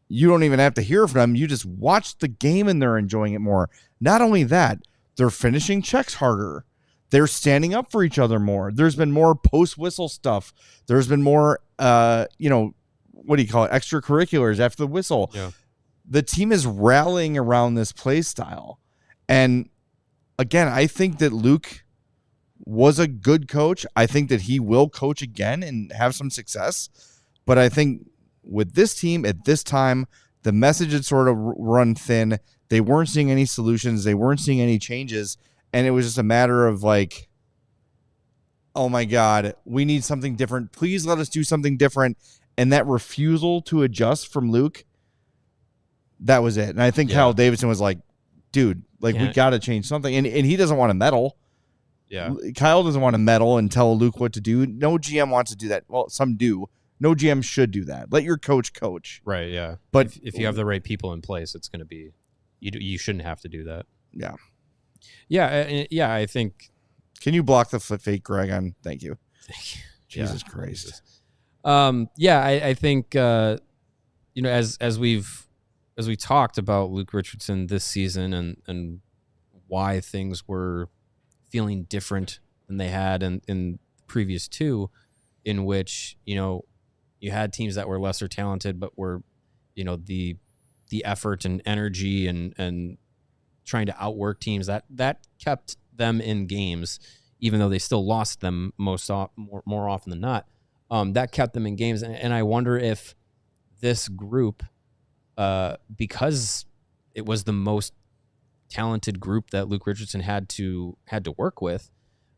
You don't even have to hear from them. You just watch the game and they're enjoying it more. Not only that, they're finishing checks harder. They're standing up for each other more. There's been more post-whistle stuff. There's been more, what do you call it, extracurriculars after the whistle. Yeah. The team is rallying around this play style. And again, I think that Luke was a good coach. I think that he will coach again and have some success. But I think with this team at this time, the message had sort of run thin. They weren't seeing any solutions. They weren't seeing any changes. And it was just a matter of like, oh my God, we need something different. Please let us do something different. And that refusal to adjust from Luke, that was it. And I think Kyle Davidson was like, dude, like we got to change something. And he doesn't want to meddle. Yeah. Kyle doesn't want to meddle and tell Luke what to do. No GM wants to do that. Well, some do. No GM should do that. Let your coach. Right, yeah. But if you have the right people in place, it's going to be you shouldn't have to do that. Yeah. Yeah, I think. Can you block the fake Greg on? Thank you. Thank you. Jesus Christ. I think as we talked about Luke Richardson this season and why things were feeling different than they had in the previous 2, in which you had teams that were lesser talented but were the effort and energy and trying to outwork teams that kept them in games, even though they still lost them more often than not. That kept them in games, and I wonder if this group, because it was the most talented group that Luke Richardson had to work with,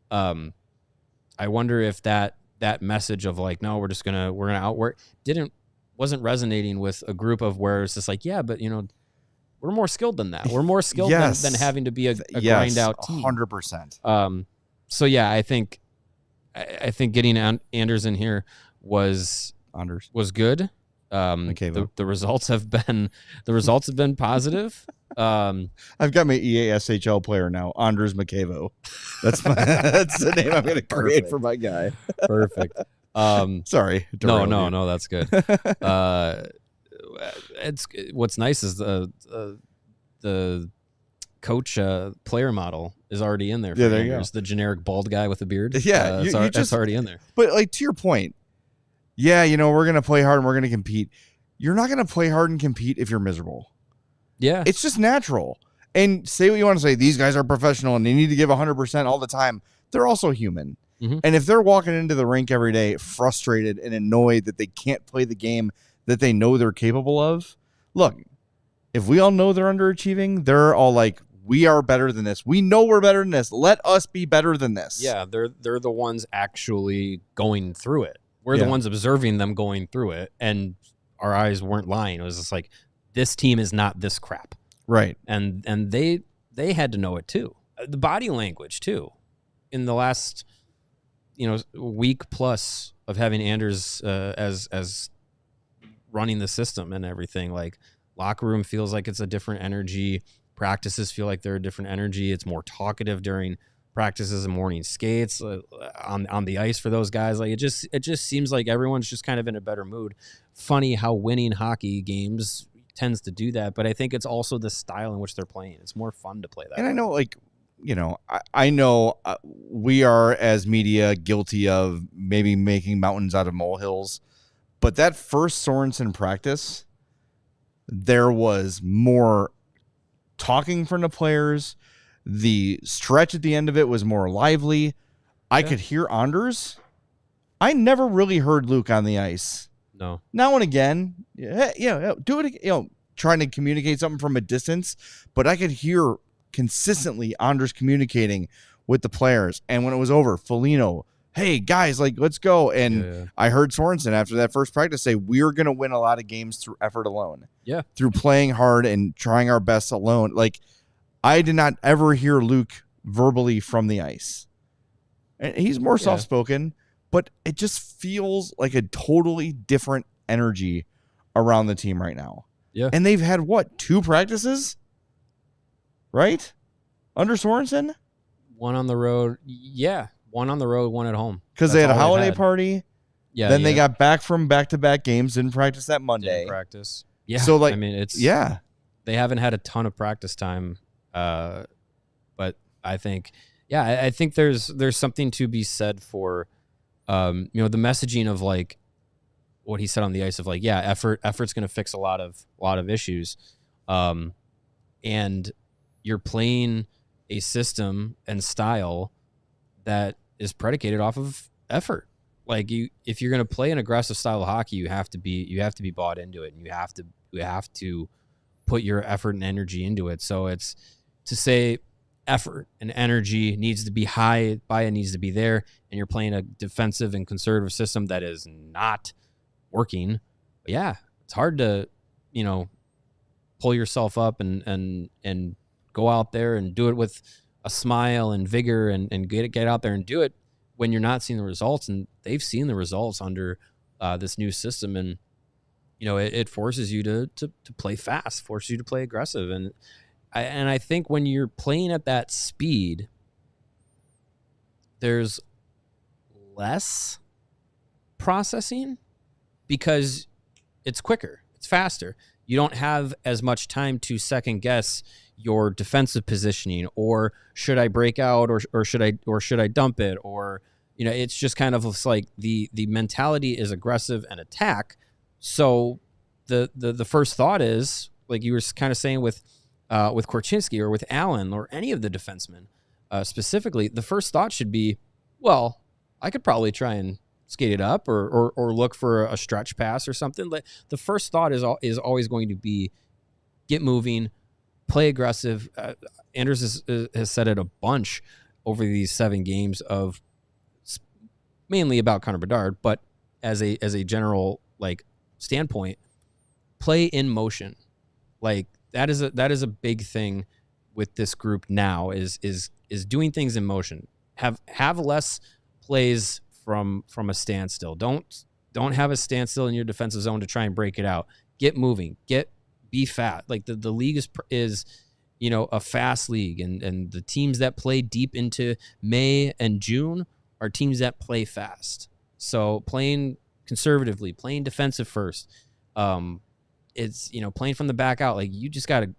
I wonder if that message of like, no, we're gonna outwork wasn't resonating with a group of where it's just like, yeah, but we're more skilled than that. We're more skilled than having to be a grind out team. 100%. So yeah, I think getting Anders in here was good. The results have been positive. I've got my EASHL player now, Anders Makevo. That's the name I'm going to create for my guy. Perfect. Sorry. No, that's good. It's what's nice is the coach player model is already in there. Yeah, there you go. The generic bald guy with a beard. Yeah, that's already in there. But like to your point, yeah, we're gonna play hard and we're gonna compete. You're not gonna play hard and compete if you're miserable. Yeah, it's just natural. And say what you want to say. These guys are professional and they need to give 100% all the time. They're also human. Mm-hmm. And if they're walking into the rink every day frustrated and annoyed that they can't play the game that they know they're capable of, look, if we all know they're underachieving, they're all like, we are better than this. We know we're better than this. Let us be better than this. Yeah, they're the ones actually going through it. We're the ones observing them going through it, and our eyes weren't lying. It was just like, this team is not this crap. Right. And they had to know it too. The body language too. In the last, week plus of having Anders as running the system and everything, like, locker room feels like it's a different energy. Practices feel like they're a different energy. It's more talkative during practices and morning skates on the ice for those guys. Like, it just seems like everyone's just kind of in a better mood. Funny how winning hockey games tends to do that, but I think it's also the style in which they're playing. It's more fun to play that. And I know, like, I know we are as media guilty of maybe making mountains out of molehills, but that first Sorensen practice, there was more talking from the players. The stretch at the end of it was more lively. I could hear Anders. I never really heard Luke on the ice. No. Now and again, do it, trying to communicate something from a distance, but I could hear consistently Anders communicating with the players. And when it was over, Foligno, hey guys, like, let's go. And I heard Sorensen after that first practice say, we're going to win a lot of games through effort alone. Yeah. Through playing hard and trying our best alone. Like, I did not ever hear Luke verbally from the ice. And he's more soft-spoken, but it just feels like a totally different energy around the team right now. Yeah. And they've had, 2 practices? Right? Under Sorensen? One on the road. Yeah. One on the road, one at home. Because they had a holiday party. Yeah. Then they got back from back-to-back games, didn't practice that Monday. Didn't practice. Yeah. So, like, I mean, it's... Yeah. They haven't had a ton of practice time. But I think, I think there's something to be said for, the messaging of, like, what he said on the ice of, like, effort's going to fix a lot of issues. And you're playing a system and style that is predicated off of effort. Like, if you're going to play an aggressive style of hockey, you have to be bought into it, and you have to put your effort and energy into it. So it's to say effort and energy needs to be high, it needs to be there, and you're playing a defensive and conservative system that is not working. But it's hard to, pull yourself up and go out there and do it with a smile and vigor and get out there and do it when you're not seeing the results. And they've seen the results under this new system, and it forces you to play fast, forces you to play aggressive. And I think when you're playing at that speed, there's less processing because it's quicker, it's faster. You don't have as much time to second guess your defensive positioning, or should I break out, or should I dump it, or it's just kind of like the mentality is aggressive and attack. So the first thought is, like you were kind of saying with Korchinski or with Allen or any of the defensemen specifically, the first thought should be, well, I could probably try and skate it up or look for a stretch pass or something. The first thought is always going to be get moving, play aggressive. Anders has said it a bunch over these 7 games of mainly about Connor Bedard, but as a general like standpoint, play in motion. Like that is a big thing with this group now is doing things in motion. Have less plays from a standstill. Don't have a standstill in your defensive zone to try and break it out. Get moving. Be fast. Like the league is a fast league, and the teams that play deep into May and June are teams that play fast. So playing conservatively, playing defensive first. It's playing from the back out. Like you just gotta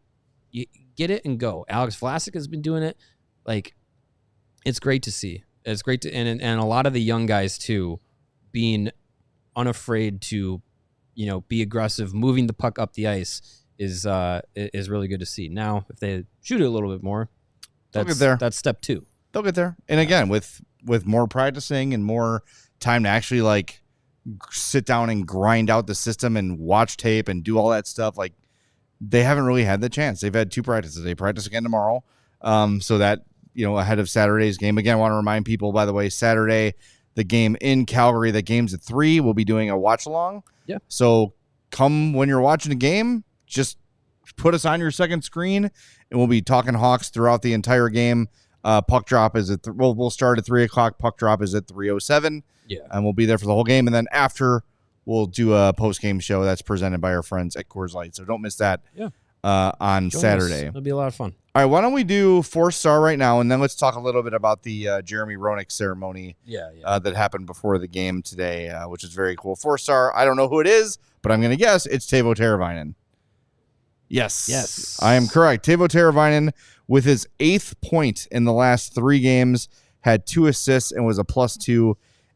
get it and go. Alex Vlasic has been doing it. Like it's great to see. It's great to and a lot of the young guys too, being unafraid to, be aggressive, moving the puck up the ice is really good to see. Now, if they shoot it a little bit more, that's step 2. They'll get there. And again, with more practicing and more time to actually like sit down and grind out the system and watch tape and do all that stuff, like they haven't really had the chance. They've had 2 practices. They practice again tomorrow. So that, ahead of Saturday's game. Again, I want to remind people, by the way, Saturday, the game in Calgary, the game's at 3. We'll be doing a watch along. Yeah. So come when you're watching a game, just put us on your second screen, and we'll be talking Hawks throughout the entire game. Puck drop is at we'll start at 3:00. Puck drop is at 3:07. Yeah. And we'll be there for the whole game. And then after, we'll do a post-game show that's presented by our friends at Coors Light. So don't miss that on Saturday. It'll be a lot of fun. All right, why don't we do 4-star right now, and then let's talk a little bit about the Jeremy Roenick ceremony that happened before the game today, which is very cool. 4-star, I don't know who it is, but I'm going to guess it's Teuvo Teravainen. Yes. I am correct. Teuvo Teravainen, with his 8th point in the last 3 games, had 2 assists and was a +2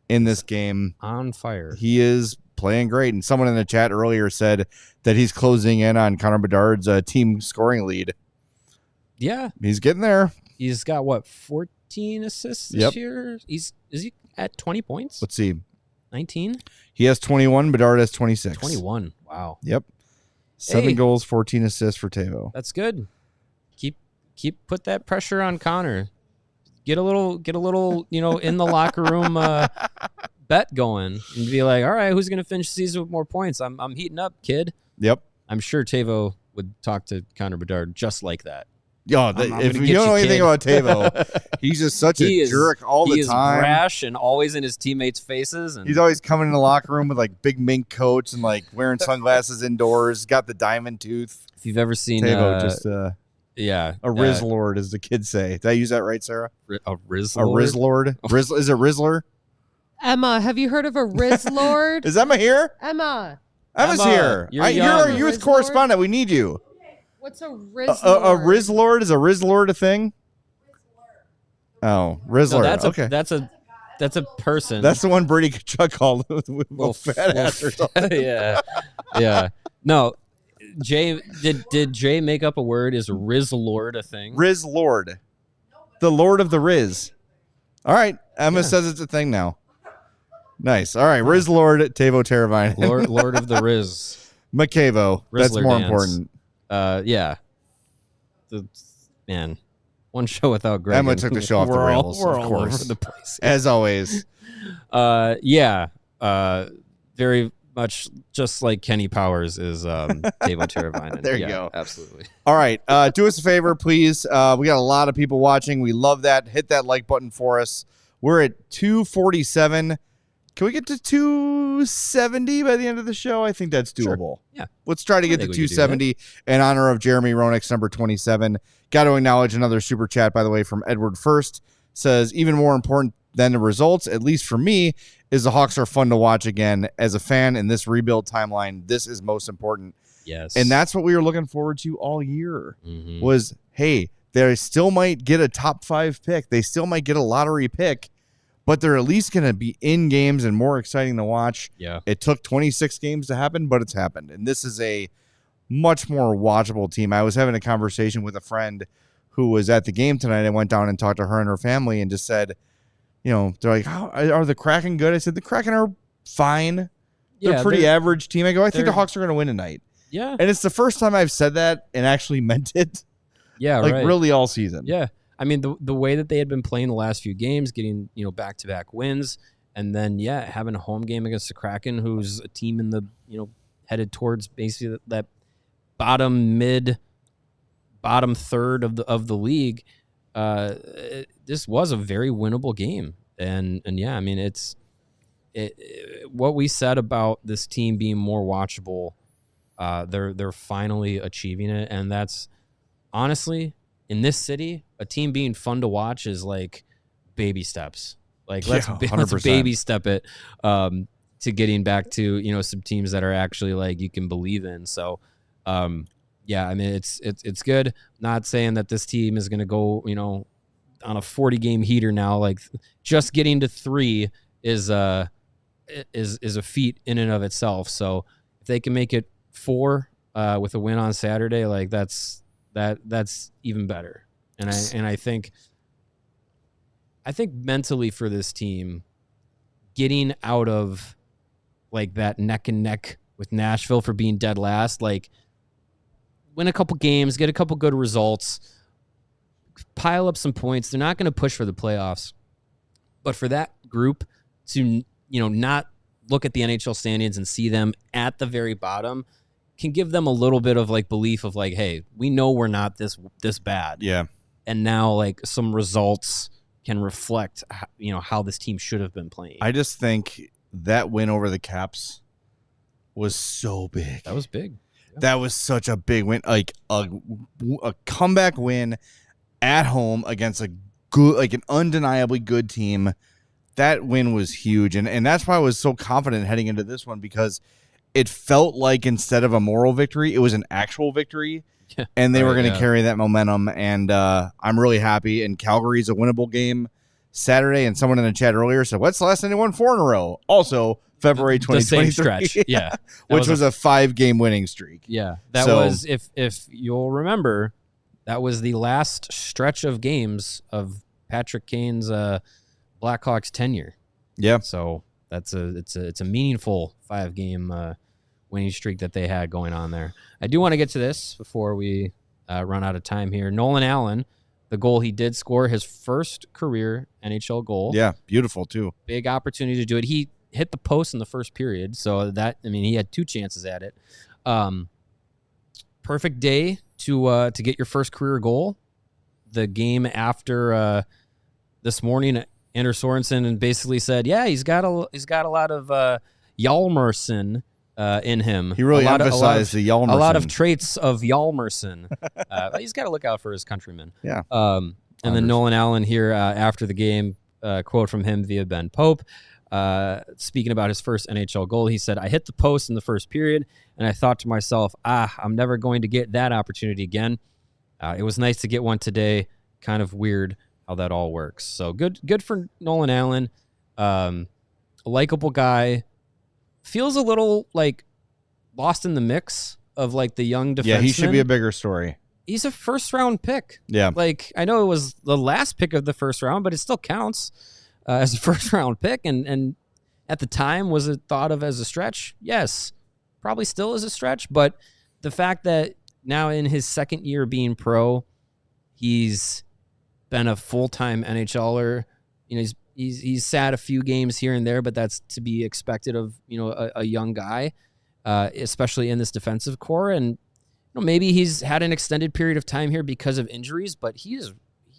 in this game. On fire. He is playing great, and someone in the chat earlier said that he's closing in on Connor Bedard's team scoring lead. Yeah. He's getting there. He's got, 14 assists this year? Is he at 20 points? Let's see. 19? He has 21. Bedard has 26. 21. Wow. Yep. 7 goals, 14 assists for Teuvo. That's good. Keep put that pressure on Connor. Get a little, in the locker room bet going and be like, all right, who's going to finish the season with more points? I'm heating up, kid. Yep. I'm sure Teuvo would talk to Connor Bedard just like that. Yo, if you don't know anything about Teuvo, he's just such a jerk all the time. He is brash and always in his teammates' faces. And he's always coming in the locker room with like big mink coats and like wearing sunglasses indoors. Got the diamond tooth. If you've ever seen Teuvo, just a Rizzlord, as the kids say. Did I use that right, Sarah? A Rizzlord? A Rizzlord? Is it Rizzler? Emma, have you heard of a Rizzlord? Is Emma here? Emma's here. You're our youth correspondent. We need you. What's a Rizzlord? A Rizzlord? Is a Rizzlord a thing? Oh, Rizzlord. No, okay. That's a person. That's the one Brady Kachuk called fat ass or something. Yeah. No, Jay, did Jay make up a word? Is Rizzlord a thing? Rizzlord. The Lord of the Riz. All right. Emma says it's a thing now. Nice. All right. Rizzlord, Teuvo Teravainen. Lord of the Riz. McCavo. That's more dance. important. Yeah. Man, one show without Greg. Emma took the show off the rails, we're of all course. over the place. As always. Very much just like Kenny Powers is Teuvo Teravainen. There you go. Absolutely. All right. Do us a favor, please. We got a lot of people watching. We love that. Hit that like button for us. We're at 247. Can we get to 270 by the end of the show? I think that's doable. Sure. Yeah. Let's try to get to 270 in honor of Jeremy Roenick's number 27. Got to acknowledge another super chat, by the way, from Edward First. Says, even more important than the results, at least for me, is the Hawks are fun to watch again. As a fan in this rebuild timeline, this is most important. Yes. And that's what we were looking forward to all year mm-hmm. was, hey, they still might get a top 5 pick. They still might get a lottery pick, but they're at least going to be in games and more exciting to watch. Yeah. It took 26 games to happen, but it's happened. And this is a much more watchable team. I was having a conversation with a friend who was at the game tonight. I went down and talked to her and her family and just said, they're like, how are the Kraken good? I said, the Kraken are fine. They're a pretty average team. I go, I think the Hawks are going to win tonight. Yeah. And it's the first time I've said that and actually meant it. Yeah, like really all season. Yeah. I mean, the way that they had been playing the last few games, getting, back-to-back wins, and then, having a home game against the Kraken, who's a team in the, headed towards basically that bottom third of the league. This was a very winnable game. And yeah, I mean, what we said about this team being more watchable, they're finally achieving it. And that's honestly, in this city, a team being fun to watch is like baby steps. Like let's baby step it to getting back to some teams that are actually like you can believe in. So yeah, I mean it's good. Not saying that this team is going to go on a 40-game heater now. Like just getting to 3 is a feat in and of itself. So if they can make it 4 with a win on Saturday, like that's even better. And I think mentally for this team, getting out of like that neck and neck with Nashville for being dead last, like win a couple games, get a couple good results, pile up some points. They're not going to push for the playoffs. But for that group to, not look at the NHL standings and see them at the very bottom can give them a little bit of like belief of like, hey, we know we're not this bad. Yeah. And now like some results can reflect, how this team should have been playing. I just think that win over the Caps was so big. That was big. Yeah. That was such a big win. Like a comeback win at home against an undeniably good team. That win was huge. And that's why I was so confident heading into this one, because it felt like instead of a moral victory, it was an actual victory. Yeah, and they were going to carry that momentum. And I'm really happy. And Calgary's a winnable game Saturday. And someone in the chat earlier said, what's the last time they won 4 in a row? Also, February 2023. The same stretch. Yeah. Which was a 5-game winning streak. Yeah. That was, if you'll remember, that was the last stretch of games of Patrick Kane's Blackhawks tenure. Yeah. So it's a meaningful 5-game winning streak that they had going on there. I do want to get to this before we run out of time here. Nolan Allen, the goal he did score, his first career NHL goal. Yeah, beautiful too. Big opportunity to do it. He hit the post in the first period, so he had 2 chances at it. Perfect day to get your first career goal. The game after this morning, Anders Sorensen basically said, "Yeah, he's got a lot of Hjalmarsson in him." He really emphasized the Hjalmarsson. A lot of traits of Hjalmarsson. He's got to look out for his countrymen. Yeah. And then Nolan Allen here after the game, quote from him via Ben Pope. Speaking about his first NHL goal, he said, "I hit the post in the first period, and I thought to myself, I'm never going to get that opportunity again. It was nice to get one today. Kind of weird how that all works." So good for Nolan Allen. A likable guy. Feels a little like lost in the mix of like the young defenseman. Yeah, he should be a bigger story. He's a first-round pick. Yeah. Like, I know it was the last pick of the first round, but it still counts as a first-round pick. And at the time, was it thought of as a stretch? Yes. Probably still is a stretch. But the fact that now in his second year being pro, he's been a full-time NHLer. He's sat a few games here and there, but that's to be expected of, a young guy, especially in this defensive core. And maybe he's had an extended period of time here because of injuries, but he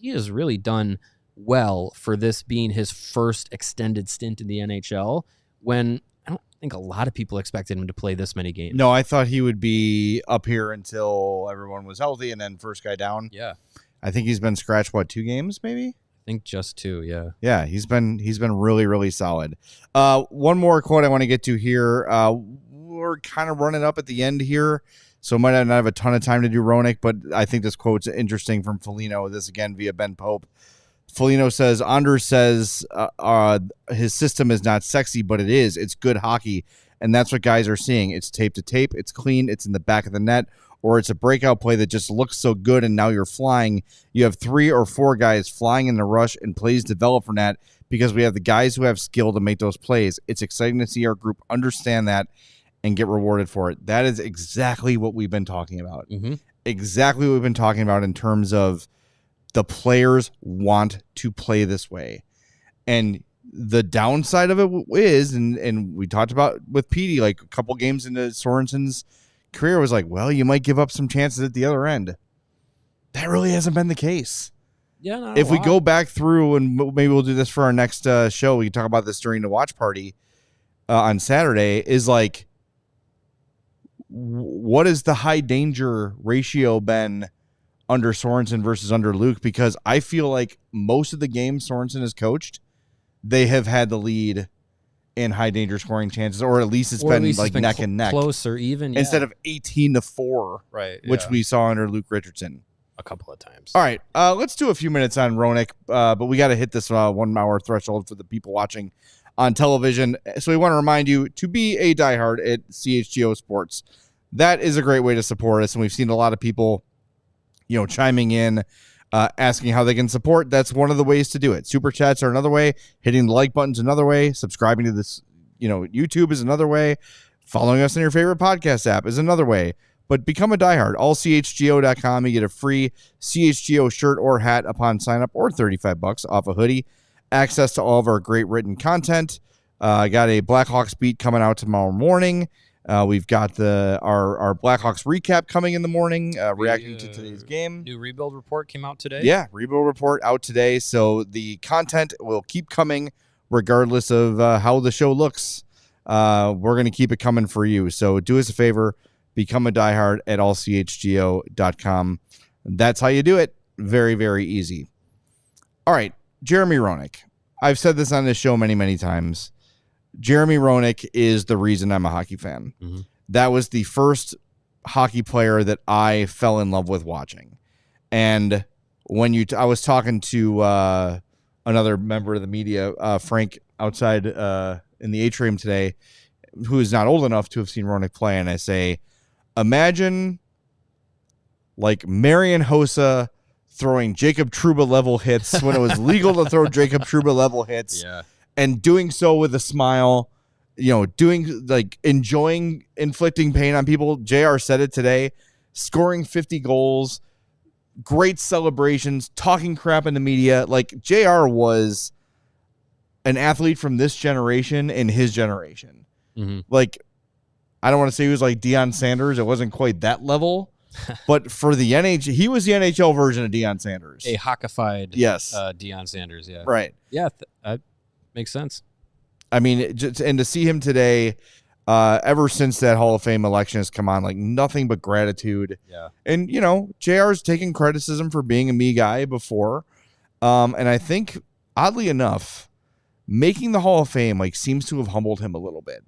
has really done well for this being his first extended stint in the NHL, when I don't think a lot of people expected him to play this many games. No, I thought he would be up here until everyone was healthy and then first guy down. Yeah. I think he's been scratched, 2 games maybe? I think just 2, yeah. Yeah, he's been really, really solid. One more quote I want to get to here. We're kind of running up at the end here, so might not have a ton of time to do Roenick, but I think this quote's interesting from Foligno. This again via Ben Pope. Foligno says, Anders says his system is not sexy, but it is. It's good hockey, and that's what guys are seeing. It's tape to tape. It's clean. It's in the back of the net, or it's a breakout play that just looks so good, and now you're flying. You have 3 or 4 guys flying in the rush, and plays develop from that because we have the guys who have skill to make those plays. It's exciting to see our group understand that and get rewarded for it. That is exactly what we've been talking about. Mm-hmm. Exactly what we've been talking about in terms of the players want to play this way. And the downside of it is, and we talked about with Petey, like a couple games into Sorensen's career, was like, well, you might give up some chances at the other end. That really hasn't been the case. Yeah. Not if we go back through, and maybe we'll do this for our next show, we can talk about this during the watch party on Saturday, is like, what is the high danger ratio been under Sorensen versus under Luke? Because I feel like most of the games Sorensen has coached, they have had the lead in high danger scoring chances, or at least it's been like neck and neck, close or even, instead of 18-4, right? Which we saw under Luke Richardson a couple of times. All right, let's do a few minutes on Roenick, but we got to hit this 1 hour threshold for the people watching on television. So we want to remind you to be a diehard at CHGO Sports. That is a great way to support us, and we've seen a lot of people, chiming in, asking how they can support. That's one of the ways to do it. Super chats are another way. Hitting the like button's another way. Subscribing to this, YouTube is another way. Following us on your favorite podcast app is another way. But become a diehard. AllCHGO.com. You get a free CHGO shirt or hat upon sign up, or $35 off a hoodie. Access to all of our great written content. I got a Blackhawks beat coming out tomorrow morning. We've got our Blackhawks recap coming in the morning, reacting to today's game. New rebuild report came out today. Yeah, rebuild report out today. So the content will keep coming regardless of how the show looks. We're going to keep it coming for you. So do us a favor, become a diehard at allchgo.com. That's how you do it. Very, very easy. All right, Jeremy Roenick. I've said this on this show many, many times. Jeremy Roenick is the reason I'm a hockey fan. Mm-hmm. That was the first hockey player that I fell in love with watching. And when I was talking to another member of the media, Frank, outside in the atrium today, who is not old enough to have seen Roenick play, and I say, imagine like Marian Hossa throwing Jacob Trouba level hits when it was legal to throw Jacob Trouba level hits. Yeah. And doing so with a smile, doing like enjoying inflicting pain on people. JR said it today, scoring 50 goals, great celebrations, talking crap in the media. Like JR was an athlete from this generation in his generation. Mm-hmm. Like, I don't want to say he was like Deion Sanders. It wasn't quite that level, but for the NHL, he was the NHL version of Deion Sanders. A hockified Deion Sanders. Yeah. Right. Yeah. Makes sense. I mean, and to see him today, ever since that Hall of Fame election has come on, like nothing but gratitude. Yeah. And, JR's taken criticism for being a me guy before. And I think, oddly enough, making the Hall of Fame seems to have humbled him a little bit.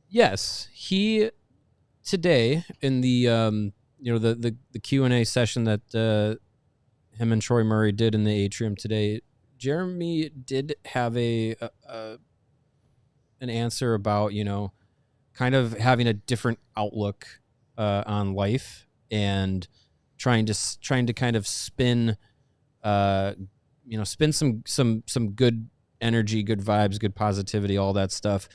Yes. He, today, in the, the Q&A session that him and Troy Murray did in the atrium today, Jeremy did have an answer about, kind of having a different outlook on life and trying to kind of spin some good energy, good vibes, good positivity, all that stuff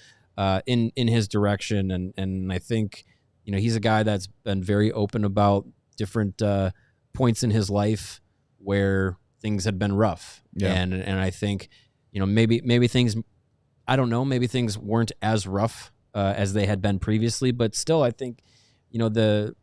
in his direction. And I think, he's a guy that's been very open about different points in his life where things had been rough. Yeah. And I think, maybe things, I don't know, maybe things weren't as rough as they had been previously, but still, I think, the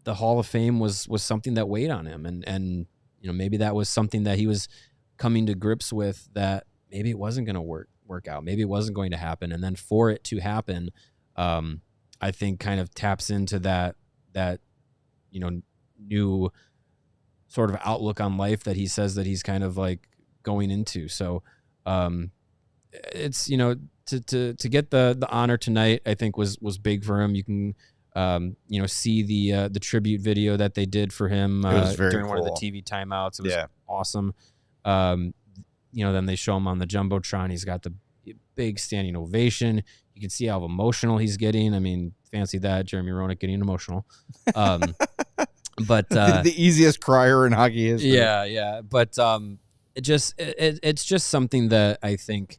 Hall of Fame was something that weighed on him. And maybe that was something that he was coming to grips with, that maybe it wasn't going to work out. Maybe it wasn't going to happen. And then for it to happen, I think kind of taps into that new sort of outlook on life that he says that he's kind of like going into. So it's, to get the honor tonight, I think was big for him. You can, see the tribute video that they did for him during one of the TV timeouts. It was awesome. Then they show him on the Jumbotron. He's got the big standing ovation. You can see how emotional he's getting. I mean, fancy that, Jeremy Roenick getting emotional. But the easiest crier in hockey history. Yeah. But it's just something that I think,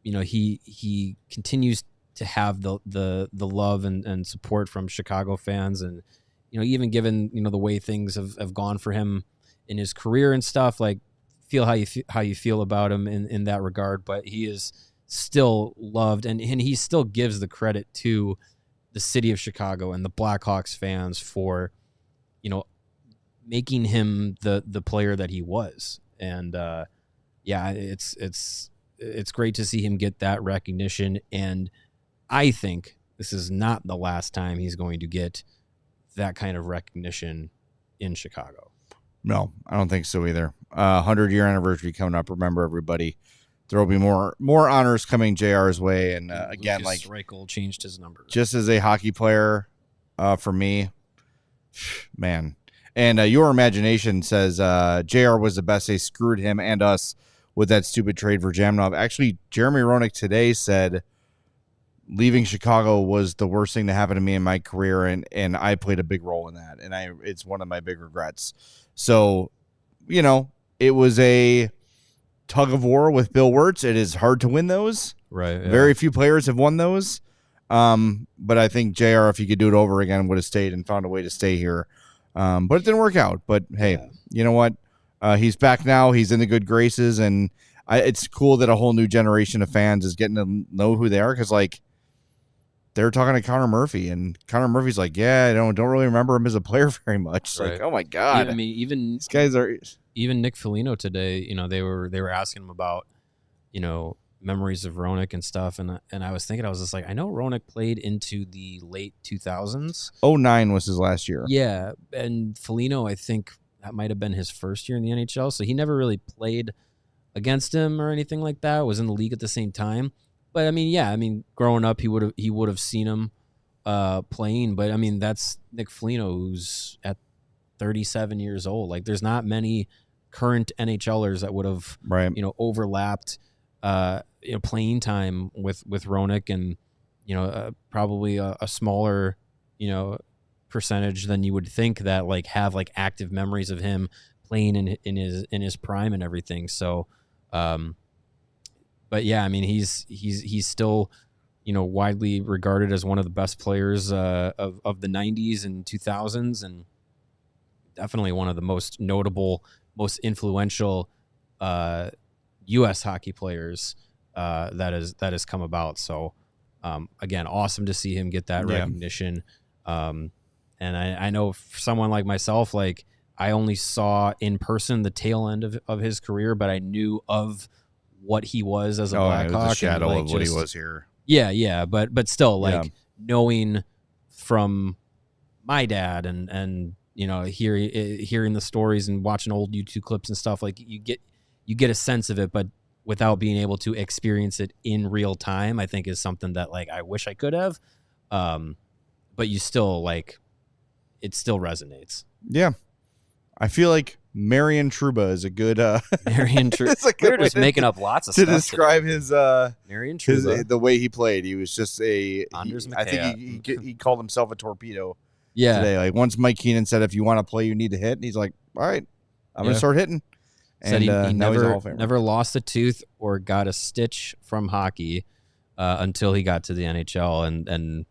he continues to have the love and support from Chicago fans, and even given the way things have gone for him in his career and stuff. Like, feel how you feel about him in that regard, but he is still loved, and he still gives the credit to the city of Chicago and the Blackhawks fans for, making him the player that he was. And it's great to see him get that recognition. And I think this is not the last time he's going to get that kind of recognition in Chicago. No, I don't think so either. 100-year anniversary coming up. Remember, everybody, there will be more honors coming JR's way. And again, Lucas Reichel changed his number. Just as a hockey player, for me, man. And your imagination says JR was the best. They screwed him and us with that stupid trade for Jamnov. Actually, Jeremy Roenick today said leaving Chicago was the worst thing to happen to me in my career, and I played a big role in that. And it's one of my big regrets. So, it was a tug of war with Bill Wirtz. It is hard to win those. Right. Yeah. Very few players have won those. But I think JR, if he could do it over again, would have stayed and found a way to stay here. But it didn't work out. But hey, you know what? He's back now. He's in the good graces, and it's cool that a whole new generation of fans is getting to know who they are, because like they were talking to Connor Murphy, and Connor Murphy's like, yeah, I don't really remember him as a player very much. It's like, oh my god, I mean, even these guys are. Even Nick Foligno today, they were asking him about, memories of Roenick and stuff, and I was thinking, I was just like, I know Roenick played into the late 2000s. 2009 was his last year. Yeah, and Foligno, I think that might have been his first year in the NHL, so he never really played against him or anything like that. Was in the league at the same time, but I mean, growing up, he would have seen him playing, but I mean, that's Nick Foligno, who's at 37 years old. Like, there's not many current NHLers that would have overlapped playing time with Roenick, and probably a smaller percentage than you would think that like have like active memories of him playing in his prime and everything. So but yeah, I mean, he's still widely regarded as one of the best players of the 90s and 2000s, and definitely one of the most notable, most influential U.S. hockey players that has come about. So again, awesome to see him get that recognition. And I know for someone like myself, like I only saw in person the tail end of his career, but I knew of what he was as a Blackhawk. It was a shadow of what he was here. Yeah, but still, like knowing from my dad and hearing the stories and watching old YouTube clips and stuff, like you get a sense of it, but without being able to experience it in real time, I think is something that like I wish I could have. But you still like, it still resonates. Yeah. I feel like Marian Trouba is a good Marian Trouba. We're just making up lots of to stuff describe today. his Marian Trouba. the way he played. He was just Anders I think he called himself a torpedo. Yeah. Today, like once Mike Keenan said, if you want to play, you need to hit. And he's like, all right, I'm gonna start hitting. Said and he now he's a Hall of Famer. never lost a tooth or got a stitch from hockey until he got to the NHL, and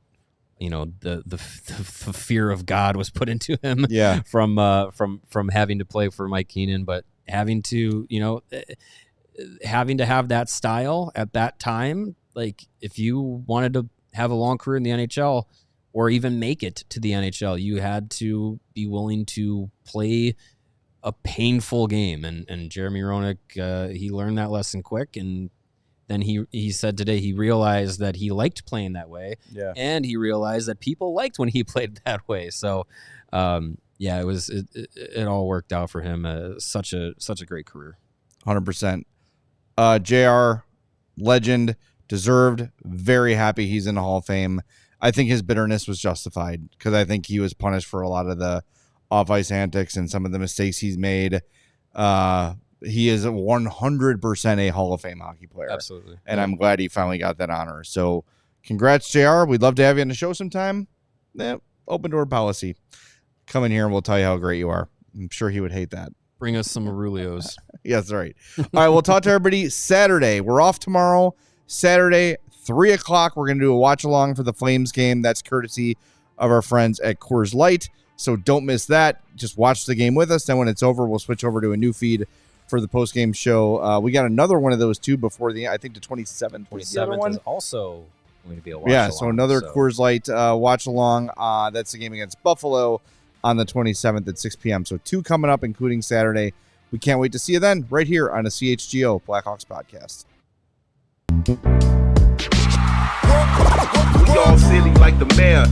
the fear of God was put into him from having to play for Mike Keenan, but having to have that style at that time. Like if you wanted to have a long career in the NHL or even make it to the NHL, you had to be willing to play a painful game, and Jeremy Roenick he learned that lesson quick, and then he said today he realized that he liked playing that way, and he realized that people liked when he played that way. So it all worked out for him. Such a great career. 100%. JR, legend, deserved, very happy he's in the Hall of Fame. I think his bitterness was justified because I think he was punished for a lot of the off-ice antics and some of the mistakes he's made. He is 100% a Hall of Fame hockey player. Absolutely. And I'm glad he finally got that honor. So congrats, JR. We'd love to have you on the show sometime. Open door policy. Come in here and we'll tell you how great you are. I'm sure he would hate that. Bring us some Aurelios. Yes, right. All right, we'll talk to everybody Saturday. We're off tomorrow. Saturday, 3 o'clock. We're going to do a watch-along for the Flames game. That's courtesy of our friends at Coors Light. So don't miss that. Just watch the game with us. Then when it's over, we'll switch over to a new feed for the post-game show. We got another one of those, too, before I think the 27th. 27th is also going to be a watch-along. Yeah, so another Coors Light watch-along. That's the game against Buffalo on the 27th at 6 p.m. So 2 coming up, including Saturday. We can't wait to see you then, right here on a CHGO Blackhawks podcast. We all silly like the mayor.